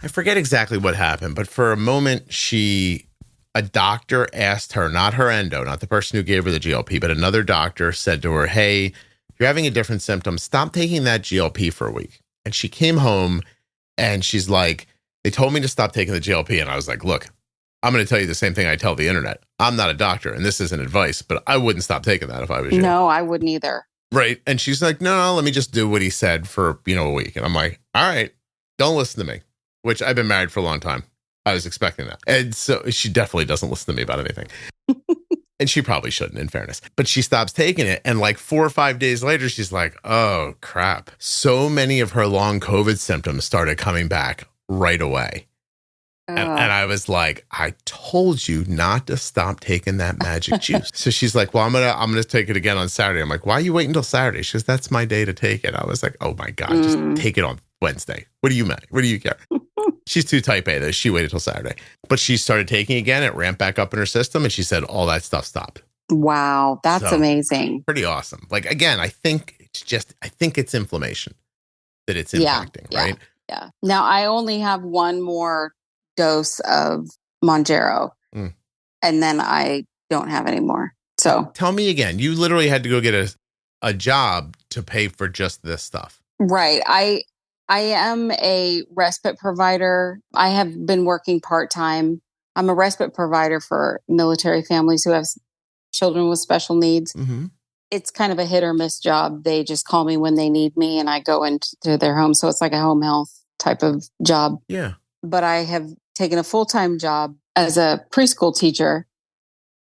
I forget exactly what happened, but for a moment, a doctor asked her, not her endo, not the person who gave her the GLP, but another doctor said to her, hey, you're having a different symptom. Stop taking that GLP for a week. And she came home and she's like, they told me to stop taking the GLP. And I was like, look, I'm going to tell you the same thing I tell the internet. I'm not a doctor and this isn't advice, but I wouldn't stop taking that if I was you. No, I wouldn't either. Right. And she's like, no, let me just do what he said for, a week. And I'm like, all right, don't listen to me, which I've been married for a long time. I was expecting that. And so she definitely doesn't listen to me about anything. And she probably shouldn't, in fairness. But she stops taking it. And like 4 or 5 days later, she's like, oh, crap. So many of her long COVID symptoms started coming back right away. And I was like, I told you not to stop taking that magic juice. So she's like, well, I'm gonna take it again on Saturday. I'm like, why are you waiting until Saturday? She goes, that's my day to take it. I was like, oh my God, just take it on Wednesday. What do you mean? What do you care? She's too type A though. She waited till Saturday. But she started taking it again. It ramped back up in her system. And she said all that stuff stopped. Wow. That's amazing. Pretty awesome. Like, again, I think it's inflammation that it's impacting, right? Yeah. Now, I only have one more dose of Mounjaro. And then I don't have any more. So tell me again, you literally had to go get a job to pay for just this stuff. Right. I am a respite provider. I have been working part-time. I'm a respite provider for military families who have children with special needs. It's kind of a hit or miss job. They just call me when they need me and I go into their home. So it's like a home health type of job. Yeah. But I have taken a full-time job as a preschool teacher.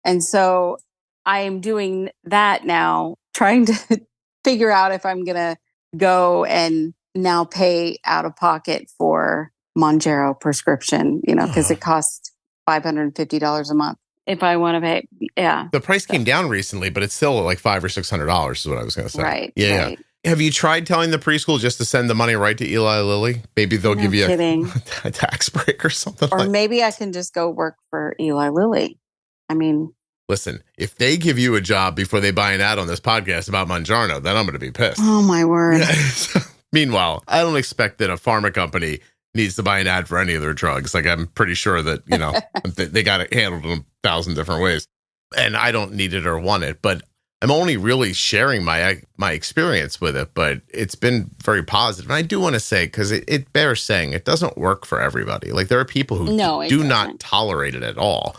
And so I am doing that now, trying to figure out if I'm going to go and now pay out of pocket for Mounjaro prescription, because it costs $550 a month if I want to pay. Yeah. The price came down recently, but it's still like $500 or $600 is what I was going to say. Right. Yeah. Right. Have you tried telling the preschool just to send the money right to Eli Lilly? Maybe they'll give you a tax break or something. Or maybe I can just go work for Eli Lilly. I mean, listen, if they give you a job before they buy an ad on this podcast about Mounjaro, then I'm going to be pissed. Oh, my word. Meanwhile, I don't expect that a pharma company needs to buy an ad for any of their drugs. Like, I'm pretty sure that, they got it handled in 1,000 different ways. And I don't need it or want it, but I'm only really sharing my experience with it, but it's been very positive. And I do want to say, because it bears saying, it doesn't work for everybody. Like, there are people who do not tolerate it at all.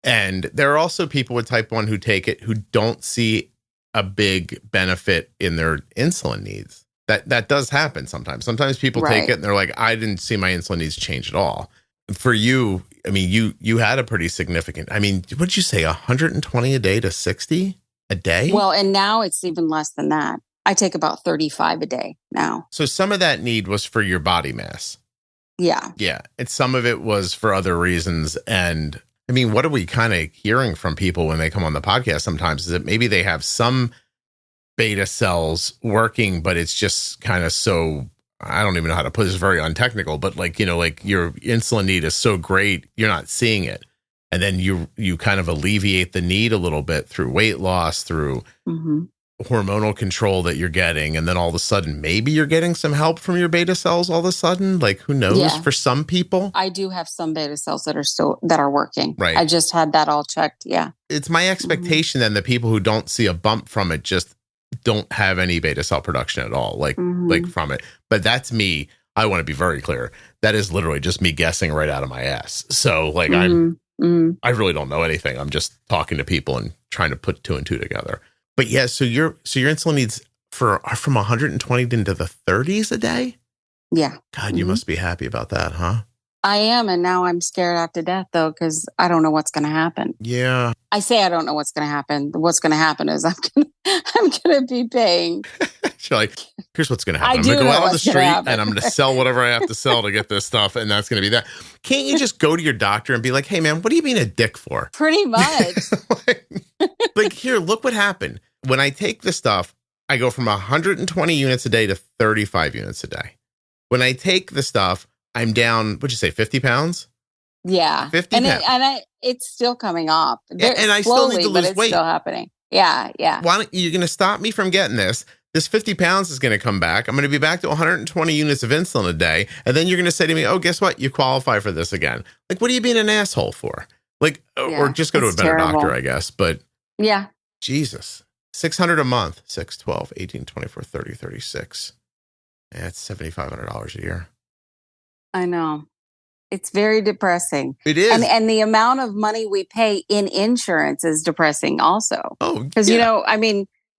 And there are also people with type 1 who take it who don't see a big benefit in their insulin needs. That does happen sometimes. Sometimes people take it and they're like, I didn't see my insulin needs change at all. For you, I mean, you had a pretty significant, I mean, what did you say, 120 a day to 60? A day? Well, and now it's even less than that. I take about 35 a day now. So some of that need was for your body mass. Yeah. Yeah. And some of it was for other reasons. And I mean, what are we kind of hearing from people when they come on the podcast sometimes is that maybe they have some beta cells working, but it's just kind of so, I don't even know how to put this, very untechnical, but like your insulin need is so great, you're not seeing it. And then you kind of alleviate the need a little bit through weight loss, through hormonal control that you're getting. And then all of a sudden, maybe you're getting some help from your beta cells all of a sudden. Like, who knows? For some people. I do have some beta cells that are working. Right. I just had that all checked. Yeah. It's my expectation then that people who don't see a bump from it just don't have any beta cell production at all, like from it. But that's me. I want to be very clear. That is literally just me guessing right out of my ass. So like I really don't know anything. I'm just talking to people and trying to put 2 and 2 together. But yeah, so your insulin needs are from 120 into the 30s a day? Yeah. God, you must be happy about that, huh? I am, and now I'm scared out to death though, because I don't know what's going to happen. Yeah. I say I don't know what's going to happen. What's going to happen is I'm going to be paying. You're like, here's what's going to happen. I'm going to go out on the street and I'm going to sell whatever I have to sell to get this stuff. And that's going to be that. Can't you just go to your doctor and be like, hey, man, what are you being a dick for? Pretty much. like, here, look what happened. When I take this stuff, I go from 120 units a day to 35 units a day. When I take the stuff, I'm down, what'd you say, 50 pounds? Yeah. 50 pounds. It's still coming off. And I still need to lose weight. It's still happening. Yeah, yeah. Why don't you're going to stop me from getting this? This 50 pounds is going to come back. I'm going to be back to 120 units of insulin a day. And then you're going to say to me, oh, guess what? You qualify for this again. Like, what are you being an asshole for? Like, or just go to a better doctor, I guess. But yeah, Jesus, 600 a month, 6, 12, 18, 24, 30, 36. That's $7,500 a year. I know. It's very depressing. It is. And the amount of money we pay in insurance is depressing also. Oh, because,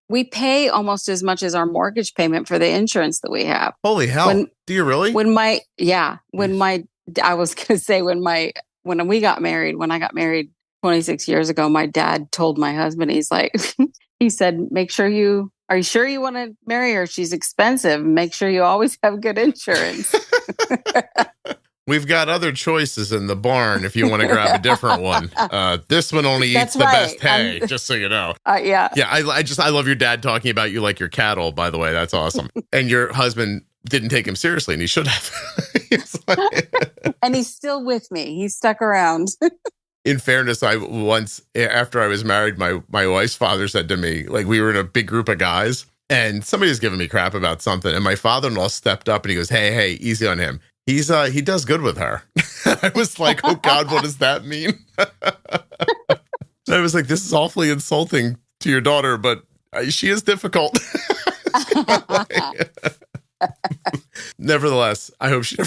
we pay almost as much as our mortgage payment for the insurance that we have. Holy hell. Do you really? When I was going to say when I got married 26 years ago, my dad told my husband, he's like, he said, are you sure you want to marry her? She's expensive. Make sure you always have good insurance. We've got other choices in the barn if you want to grab a different one. This one only eats the best hay, just so you know. Yeah. Yeah, I love your dad talking about you like your cattle, by the way. That's awesome. And your husband didn't take him seriously, and he should have. And he's still with me. He's stuck around. In fairness, after I was married, my wife's father said to me, like, we were in a big group of guys, and somebody was giving me crap about something, and my father-in-law stepped up and he goes, hey, easy on him. He does good with her. I was like, oh God, what does that mean? I was like, this is awfully insulting to your daughter, but she is difficult. Nevertheless, I hope she'll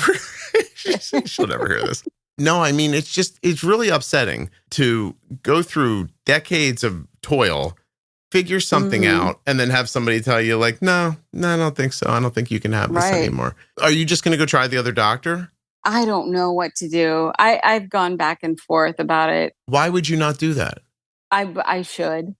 never hear this. No, I mean, it's really upsetting to go through decades of toil, figure something out, and then have somebody tell you like, no, I don't think so. I don't think you can have this anymore. Are you just going to go try the other doctor? I don't know what to do. I've gone back and forth about it. Why would you not do that? I should.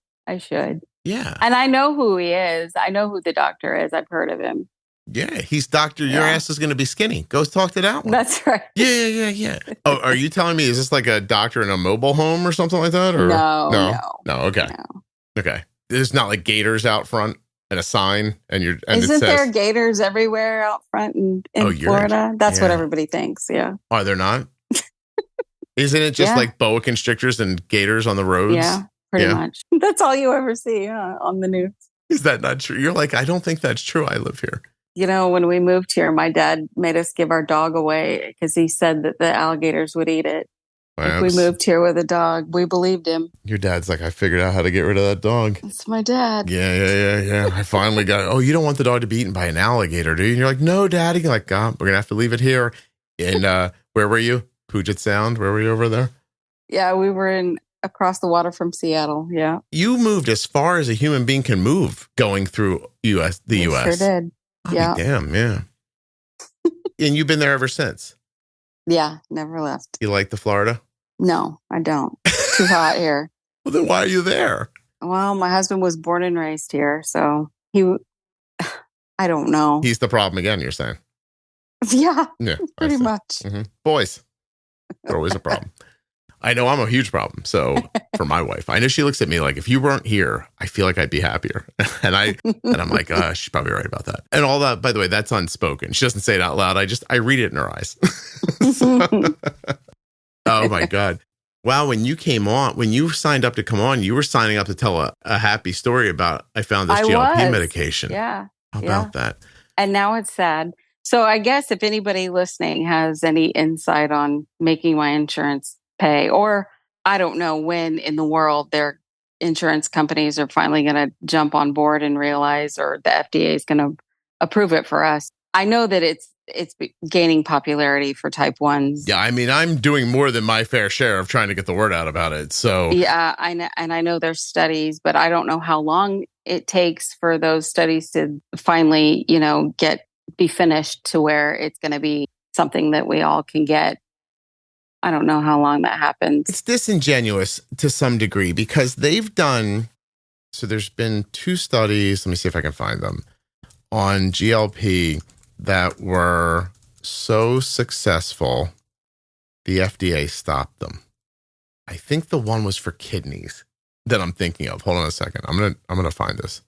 Yeah. And I know who he is. I know who the doctor is. I've heard of him. Yeah, he's Dr. Your ass is going to be skinny. Go talk to that one. That's right. Yeah. Oh, are you telling me, is this like a doctor in a mobile home or something like that? Or No. Okay. No. Okay. There's not like gators out front. and a sign and it Isn't says, there gators everywhere out front in Florida? That's what everybody thinks. Yeah. Are there not? Isn't it just like boa constrictors and gators on the roads? Yeah, pretty much. That's all you ever see on the news. Is that not true? You're like, I don't think that's true. I live here. You know, when we moved here, my dad made us give our dog away because he said that the alligators would eat it. If we moved here with a dog, we believed him. Your dad's like, I figured out how to get rid of that dog. It's my dad. Yeah. I finally got it. Oh, you don't want the dog to be eaten by an alligator, do you? And you're like, no, Daddy. You're like, we're going to have to leave it here. And where were you? Puget Sound? Where were you over there? Yeah, we were across the water from Seattle. Yeah. You moved as far as a human being can move going through the U.S. Sure did. Yeah. Damn, yeah. And you've been there ever since? Yeah, never left. You like the Florida? No, I don't. It's too hot here. Well, then why are you there? Well, my husband was born and raised here, so I don't know. He's the problem again, you're saying? Yeah, pretty much. Mm-hmm. Boys, they're always a problem. I know I'm a huge problem. So for my wife, I know she looks at me like, if you weren't here, I feel like I'd be happier. And I'm like, she's probably right about that. And all that, by the way, that's unspoken. She doesn't say it out loud. I read it in her eyes. Oh my God. Wow. When you signed up to come on, you were signing up to tell a happy story about, I found this GLP medication. Yeah. How about that? And now it's sad. So I guess if anybody listening has any insight on making my insurance pay, or I don't know when in the world their insurance companies are finally going to jump on board and realize, or the FDA is going to approve it for us. I know that it's gaining popularity for type 1s. Yeah, I mean, I'm doing more than my fair share of trying to get the word out about it. So yeah, I know, and I know there's studies, but I don't know how long it takes for those studies to finally, be finished to where it's going to be something that we all can get. I don't know how long that happens. It's disingenuous to some degree because they've done, so there's been 2 studies, let me see if I can find them, on GLP that were so successful, the FDA stopped them. I think the one was for kidneys that I'm thinking of. Hold on a second. I'm gonna find this.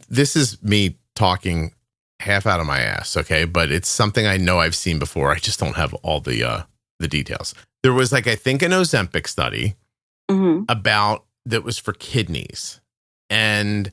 This is me talking half out of my ass, okay? But it's something I know I've seen before. I just don't have all the details. There was I think an Ozempic study about that was for kidneys, and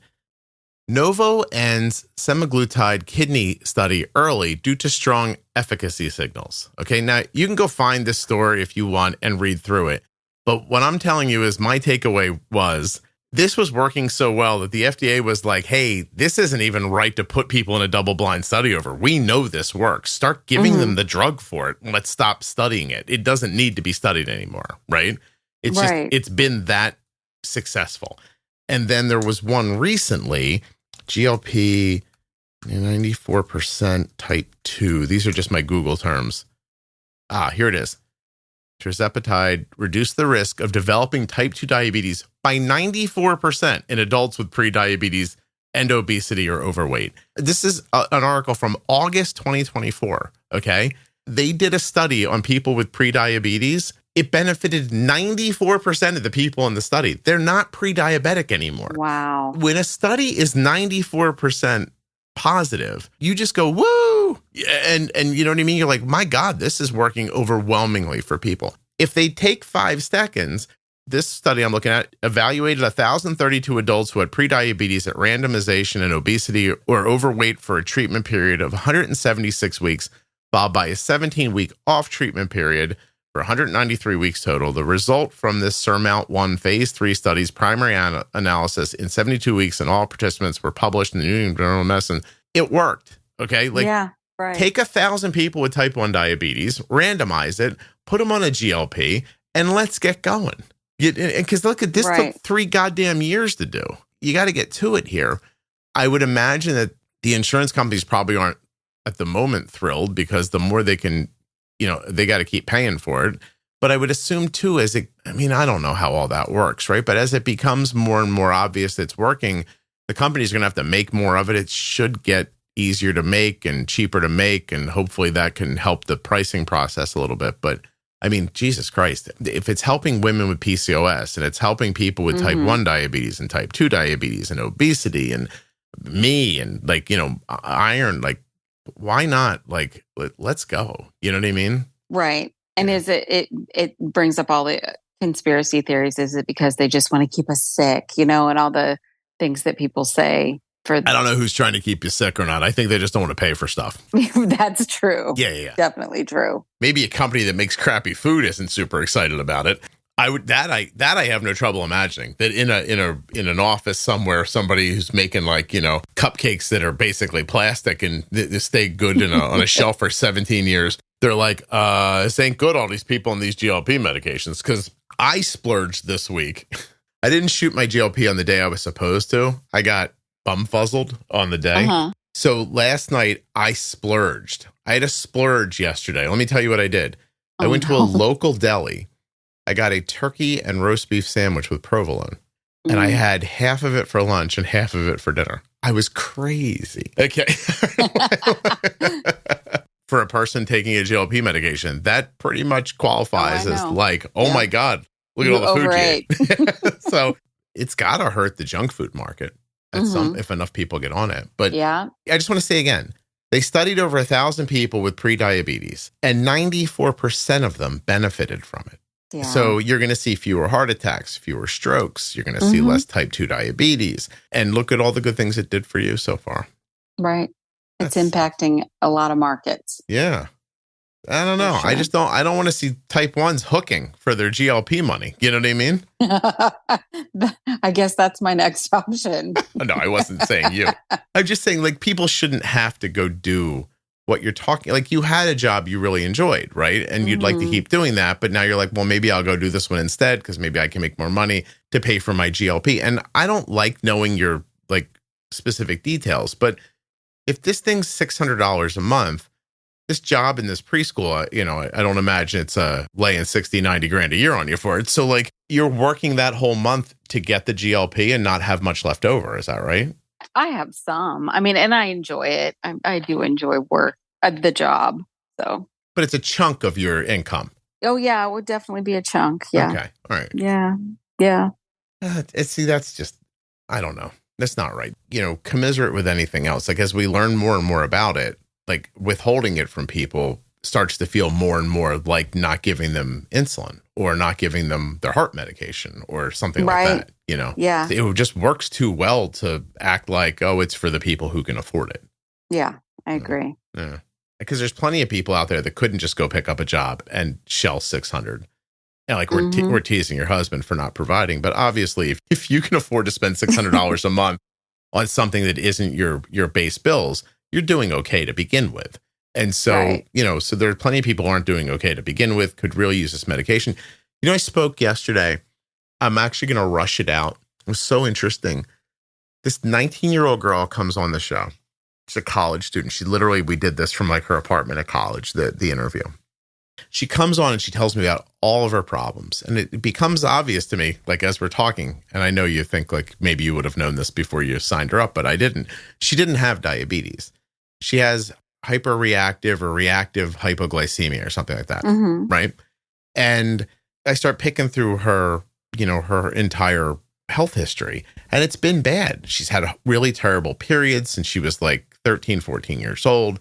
Novo ends semaglutide kidney study early due to strong efficacy signals. Okay, now you can go find this story if you want and read through it. But what I'm telling you is my takeaway was this was working so well that the FDA was like, hey, this isn't even right to put people in a double-blind study over. We know this works. Start giving them the drug for it. Let's stop studying it. It doesn't need to be studied anymore, right? It's just, it's been that successful. And then there was one recently, GLP 94% type 2. These are just my Google terms. Here it is. Tirzepatide reduced the risk of developing type 2 diabetes by 94% in adults with prediabetes and obesity or overweight. This is an article from August 2024, okay? They did a study on people with prediabetes. It benefited 94% of the people in the study. They're not pre-diabetic anymore. Wow. When a study is 94% positive, you just go, woo! And you know what I mean? You're like, my God, this is working overwhelmingly for people. If they take 5 seconds, this study I'm looking at evaluated 1,032 adults who had prediabetes at randomization and obesity or overweight for a treatment period of 176 weeks, followed by a 17-week off-treatment period for 193 weeks total. The result from this SURMOUNT-1 phase 3 study's primary analysis in 72 weeks, and all participants were published in the New England Journal of Medicine. It worked, okay? Take 1,000 people with type 1 diabetes, randomize it, put them on a GLP, and let's get going. Because look at this, took 3 goddamn years to do. You got to get to it here. I would imagine that the insurance companies probably aren't at the moment thrilled because the more they can, they got to keep paying for it. But I would assume too, I don't know how all that works, right? But as it becomes more and more obvious that it's working, the company's going to have to make more of it. It should get easier to make and cheaper to make. And hopefully that can help the pricing process a little bit. But Jesus Christ, if it's helping women with PCOS and it's helping people with type 1 diabetes and type 2 diabetes and obesity and me and like, iron, like, why not? Like, let's go. You know what I mean? Right. And is it brings up all the conspiracy theories. Is it because they just want to keep us sick, and all the things that people say I don't know who's trying to keep you sick or not. I think they just don't want to pay for stuff. That's true. Yeah. Definitely true. Maybe a company that makes crappy food isn't super excited about it. I have no trouble imagining that in an office somewhere, somebody who's making like, cupcakes that are basically plastic and they stay good on a shelf for 17 years. They're like, this ain't good, all these people on these GLP medications. Because I splurged this week. I didn't shoot my GLP on the day I was supposed to. I got bumfuzzled on the day. Uh-huh. So last night I splurged. I had a splurge yesterday. Let me tell you what I did. I went to a local deli. I got a turkey and roast beef sandwich with provolone. And I had half of it for lunch and half of it for dinner. I was crazy. Okay. For a person taking a GLP medication, that pretty much qualifies as like, my God, look at all the food you ate. So it's got to hurt the junk food market if enough people get on it. But I just want to say again, they studied over 1,000 people with prediabetes and 94% of them benefited from it. Yeah. So you're going to see fewer heart attacks, fewer strokes. You're going to see less type 2 diabetes. And look at all the good things it did for you so far. Right. It's impacting a lot of markets. Yeah. I don't know. Sure. I don't want to see type 1s hooking for their GLP money. You know what I mean? I guess that's my next option. No, I wasn't saying you. I'm just saying like people shouldn't have to go do what you're talking. Like you had a job you really enjoyed, right? And you'd like to keep doing that. But now you're like, well, maybe I'll go do this one instead because maybe I can make more money to pay for my GLP. And I don't like knowing your like specific details, but if this thing's $600 a month, this job in this preschool, I don't imagine it's laying 60, 90 grand a year on you for it. So like you're working that whole month to get the GLP and not have much left over. Is that right? I have some. I mean, and I enjoy it. I do enjoy work, the job. So, but it's a chunk of your income. Oh yeah, it would definitely be a chunk. Yeah. Okay. All right. Yeah. See, that's just, I don't know. That's not right. Commiserate with anything else. Like as we learn more and more about it, like withholding it from people starts to feel more and more like not giving them insulin or not giving them their heart medication or something like that, Yeah. It just works too well to act like, oh, it's for the people who can afford it. Yeah, I agree. Yeah. Because there's plenty of people out there that couldn't just go pick up a job and shell 600. And like we're teasing your husband for not providing, but obviously if you can afford to spend $600 a month on something that isn't your base bills, you're doing okay to begin with. And so, so there are plenty of people who aren't doing okay to begin with, could really use this medication. I spoke yesterday. I'm actually going to rush it out. It was so interesting. This 19-year-old girl comes on the show. She's a college student. We did this from like her apartment at college, the interview. She comes on and she tells me about all of her problems. And it becomes obvious to me, like as we're talking, and I know you think like maybe you would have known this before you signed her up, but I didn't. She didn't have diabetes. She has hyperreactive or reactive hypoglycemia or something like that. Right. And I start picking through her, her entire health history, and it's been bad. She's had really terrible periods since she was like 13, 14 years old,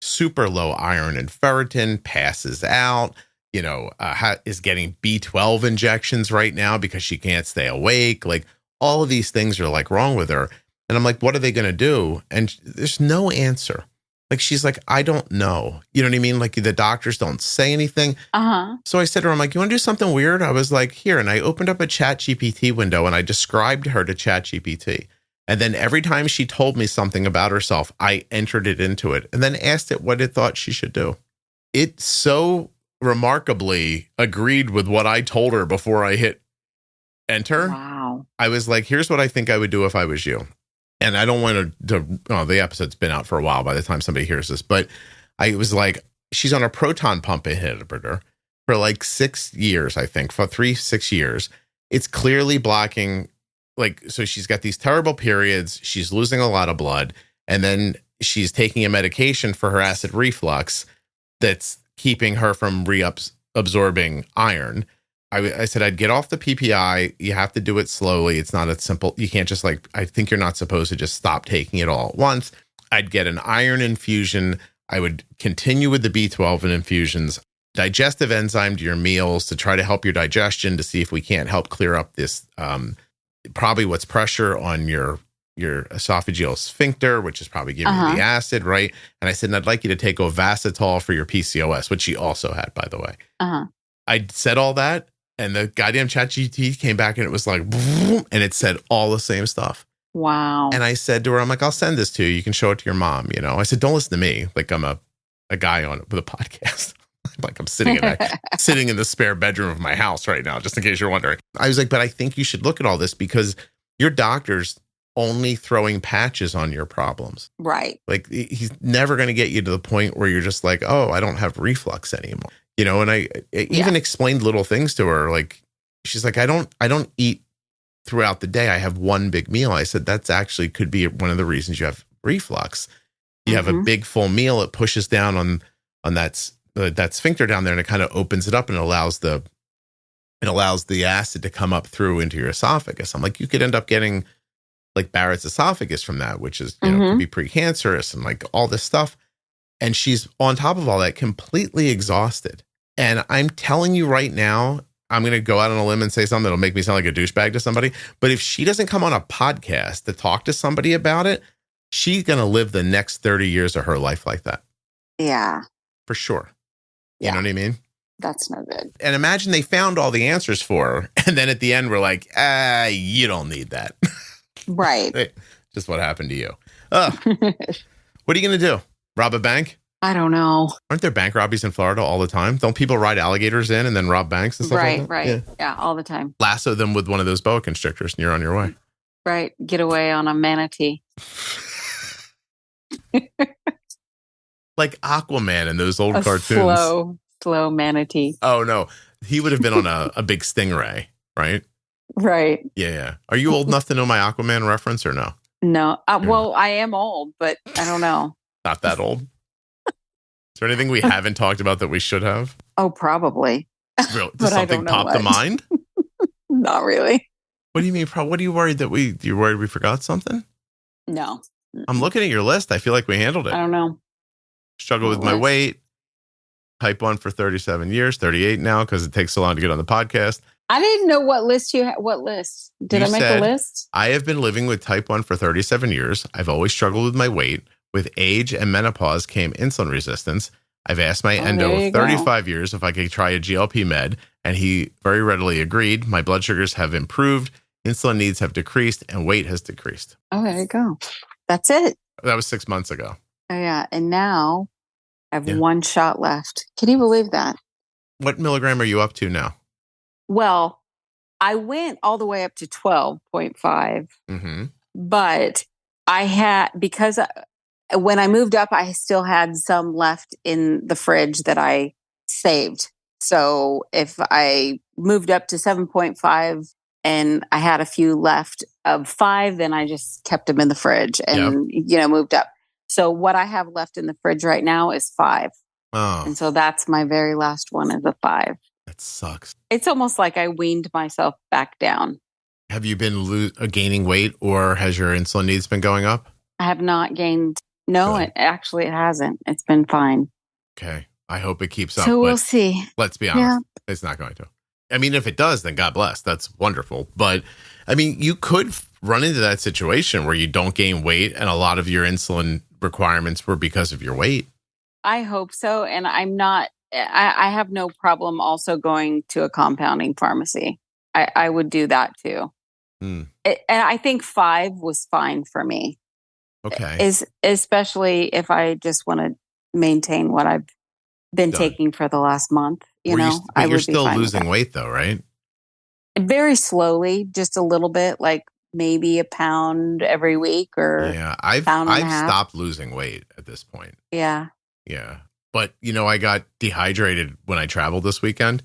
super low iron and ferritin, passes out, is getting B12 injections right now because she can't stay awake. Like all of these things are like wrong with her. And I'm like, what are they going to do? And there's no answer. Like, she's like, I don't know. You know what I mean? Like the doctors don't say anything. So I said to her, I'm like, you want to do something weird? I was like, here. And I opened up a ChatGPT window and I described her to ChatGPT. And then every time she told me something about herself, I entered it into it and then asked it what it thought she should do. It so remarkably agreed with what I told her before I hit enter. Wow. I was like, here's what I think I would do if I was you. And I don't want the episode's been out for a while by the time somebody hears this, but I was like, she's on a proton pump inhibitor for like 6 years, I think, for 6 years. It's clearly blocking, so she's got these terrible periods. She's losing a lot of blood. And then she's taking a medication for her acid reflux that's keeping her from reabsorbing iron. I said I'd get off the PPI. You have to do it slowly. It's not a simple, you can't just like, I think you're not supposed to just stop taking it all at once. I'd get an iron infusion. I would continue with the B12 and infusions, digestive enzyme to your meals to try to help your digestion, to see if we can't help clear up this, probably what's pressure on your esophageal sphincter, which is probably giving you the acid, right? And I said, and I'd like you to take Ovasitol for your PCOS, which she also had, by the way. I said all that, and the goddamn ChatGPT came back, and it was like, and it said all the same stuff. Wow. And I said to her, I'm like, I'll send this to you. You can show it to your mom. You know, I said, don't listen to me. Like I'm a guy on with a podcast. Like I'm sitting in the spare bedroom of my house right now, just in case you're wondering. I was like, but I think you should look at all this because your doctor's only throwing patches on your problems. Right. Like he's never going to get you to the point where you're just like, oh, I don't have reflux anymore. You know, and I even explained little things to her. Like she's like, I don't eat throughout the day. I have one big meal. I said, that's actually could be one of the reasons you have reflux. You have a big full meal. It pushes down on that sphincter down there, and it kind of opens it up and allows the acid to come up through into your esophagus. I'm like, you could end up getting like Barrett's esophagus from that, which is, you know, could be precancerous and like all this stuff. And she's on top of all that completely exhausted. And I'm telling you right now, I'm going to go out on a limb and say something that'll make me sound like a douchebag to somebody. But if she doesn't come on a podcast to talk to somebody about it, she's going to live the next 30 years of her life like that. Yeah. For sure. You Yeah. know what I mean? That's no good. And imagine they found all the answers for her. And then at the end, we're like, you don't need that. Right. Just what happened to you. What are you going to do? Rob a bank? I don't know. Aren't there bank robberies in Florida all the time? Don't people ride alligators in and then rob banks and stuff like that? Right. Yeah, all the time. Lasso them with one of those boa constrictors and you're on your way. Right. Get away on a manatee. Like Aquaman in those old cartoons. Slow manatee. Oh, no. He would have been on a big stingray, right? Right. Yeah. Are you old enough to know my Aquaman reference or no? No. Well, I am old, but I don't know. Not that old. Is there anything we haven't talked about that we should have? Oh, probably. Real, does something pop to mind? Not really. What do you mean? What are you worried you're worried we forgot something? No. I'm looking at your list. I feel like we handled it. I don't know. Struggle with my weight. Type 1 for 37 years, 38 now because it takes so long to get on the podcast. I didn't know what list you had. What list? Did I make a list? I have been living with type 1 for 37 years. I've always struggled with my weight. With age and menopause came insulin resistance. I've asked my endo of 35 years if I could try a GLP med, and he very readily agreed. My blood sugars have improved, insulin needs have decreased, and weight has decreased. Oh, there you go. That's it. That was 6 months ago. Oh, yeah. And now I have one shot left. Can you believe that? What milligram are you up to now? Well, I went all the way up to 12.5, but I had, because when I moved up, I still had some left in the fridge that I saved. So if I moved up to 7.5 and I had a few left of 5, then I just kept them in the fridge and, moved up. So what I have left in the fridge right now is 5. Oh. And so that's my very last one is a 5. That sucks. It's almost like I weaned myself back down. Have you been gaining weight, or has your insulin needs been going up? I have not gained. No, it hasn't. It's been fine. Okay. I hope it keeps up. So we'll see. Let's be honest. It's not going to. I mean, if it does, then God bless. That's wonderful. But I mean, you could run into that situation where you don't gain weight and a lot of your insulin requirements were because of your weight. I hope so. And I'm not, I have no problem also going to a compounding pharmacy. I would do that too. And I think 5 was fine for me. Okay. Especially if I just want to maintain what I've been taking for the last month. You're still losing weight though, right? Very slowly, just a little bit, like maybe a pound every week or I've stopped losing weight at this point. Yeah. But I got dehydrated when I traveled this weekend.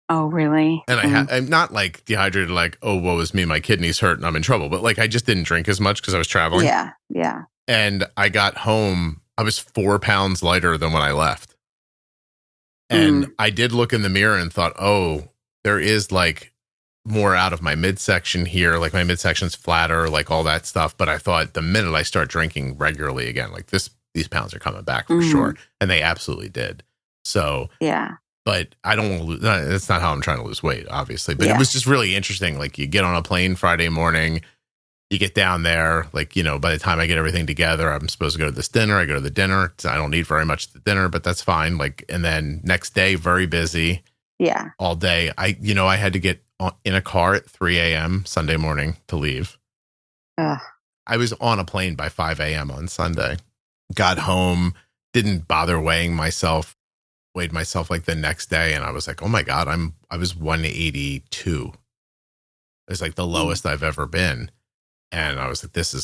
Oh, really? And I'm not like dehydrated, like, oh, woe is me, my kidneys hurt and I'm in trouble. But like, I just didn't drink as much because I was traveling. Yeah. And I got home, I was 4 pounds lighter than when I left. And I did look in the mirror and thought, oh, there is like more out of my midsection here. Like my midsection's flatter, like all that stuff. But I thought the minute I start drinking regularly again, like these pounds are coming back for sure. And they absolutely did. So, yeah. But I don't want to lose. That's not how I'm trying to lose weight, obviously. But it was just really interesting. Like you get on a plane Friday morning, you get down there, like, you know, by the time I get everything together, I'm supposed to go to this dinner. I go to the dinner. I don't need very much at the dinner, but that's fine. Like, and then next day, very busy. Yeah. All day. I had to get in a car at 3 a.m. Sunday morning to leave. I was on a plane by 5 a.m. on Sunday. Got home, didn't bother weighing myself. Weighed myself like the next day, and I was like, oh my God, I was 182. It's like the lowest I've ever been. And I was like, this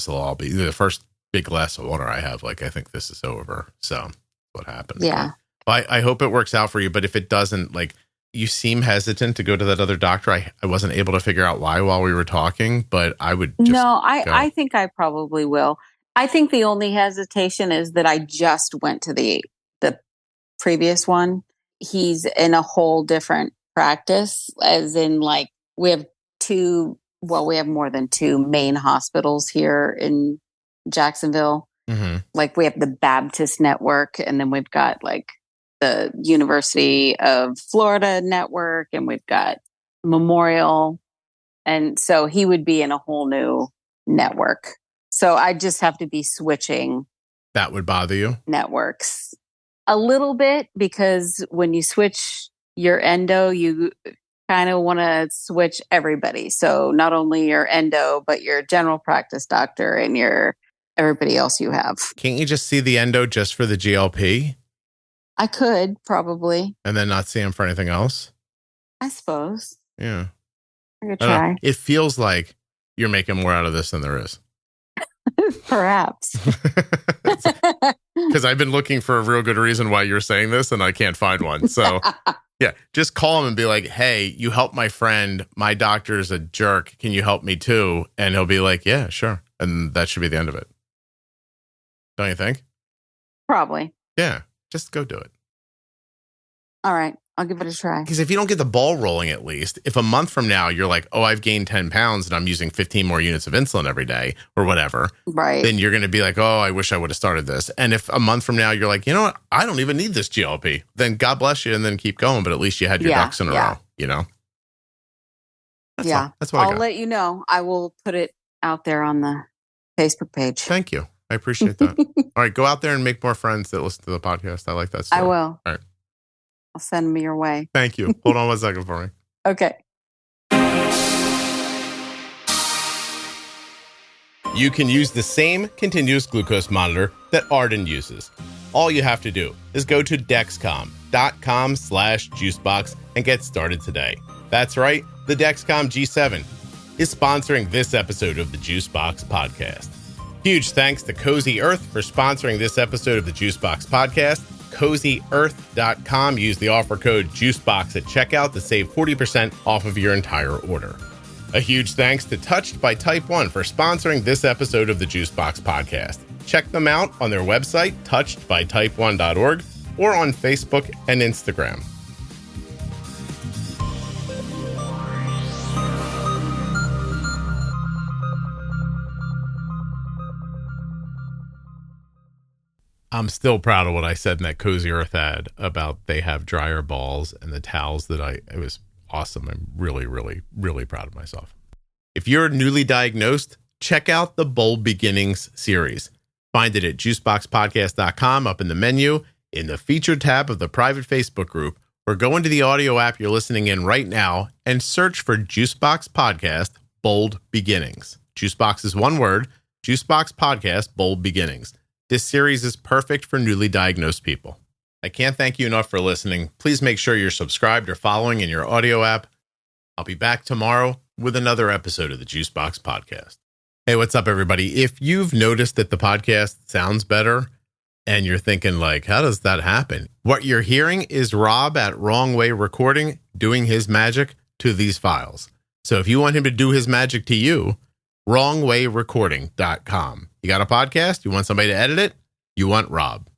will all be the first big glass of water I have. Like, I think this is over. So what happened? Yeah. I hope it works out for you. But if it doesn't, like, you seem hesitant to go to that other doctor. I wasn't able to figure out why while we were talking, but I would just No, I think I probably will. I think the only hesitation is that I just went to the previous one. He's in a whole different practice, as in like we have more than two main hospitals here in Jacksonville. Like we have the Baptist network, and then we've got like the University of Florida network, and we've got Memorial. And so he would be in a whole new network. So I just have to be switching. That would bother you? Networks. A little bit, because when you switch your endo, you kind of want to switch everybody. So not only your endo, but your general practice doctor and your everybody else you have. Can't you just see the endo just for the GLP? I could probably. And then not see him for anything else? I suppose. Yeah. I could try. It feels like you're making more out of this than there is. Perhaps. Because I've been looking for a real good reason why you're saying this, and I can't find one. So, yeah, just call him and be like, hey, you helped my friend. My doctor's a jerk. Can you help me too? And he'll be like, yeah, sure. And that should be the end of it. Don't you think? Probably. Yeah, just go do it. All right. I'll give it a try. Because if you don't get the ball rolling, at least, if a month from now you're like, oh, I've gained 10 pounds and I'm using 15 more units of insulin every day or whatever, right? Then you're going to be like, oh, I wish I would have started this. And if a month from now you're like, you know what, I don't even need this GLP, then God bless you, and then keep going. But at least you had your ducks in a row, you know? That's what I'll let you know. I will put it out there on the Facebook page. Thank you. I appreciate that. All right, go out there and make more friends that listen to the podcast. I like that story. I will. All right. I'll send them your way. Thank you. Hold on 1 second for me. Okay. You can use the same continuous glucose monitor that Arden uses. All you have to do is go to Dexcom.com/juicebox and get started today. That's right. The Dexcom G7 is sponsoring this episode of the Juicebox Podcast. Huge thanks to Cozy Earth for sponsoring this episode of the Juicebox Podcast. CozyEarth.com. Use the offer code JUICEBOX at checkout to save 40% off of your entire order. A huge thanks to Touched by Type 1 for sponsoring this episode of the Juicebox Podcast. Check them out on their website, touchedbytype1.org, or on Facebook and Instagram. I'm still proud of what I said in that Cozy Earth ad about they have dryer balls and the towels it was awesome. I'm really, really, really proud of myself. If you're newly diagnosed, check out the Bold Beginnings series. Find it at juiceboxpodcast.com up in the menu, in the featured tab of the private Facebook group, or go into the audio app you're listening in right now and search for Juicebox Podcast Bold Beginnings. Juicebox is one word, Juicebox Podcast Bold Beginnings. This series is perfect for newly diagnosed people. I can't thank you enough for listening. Please make sure you're subscribed or following in your audio app. I'll be back tomorrow with another episode of the Juicebox Podcast. Hey, what's up, everybody? If you've noticed that the podcast sounds better and you're thinking like, how does that happen? What you're hearing is Rob at Wrong Way Recording doing his magic to these files. So if you want him to do his magic to you, wrongwayrecording.com. You got a podcast? You want somebody to edit it? You want Rob.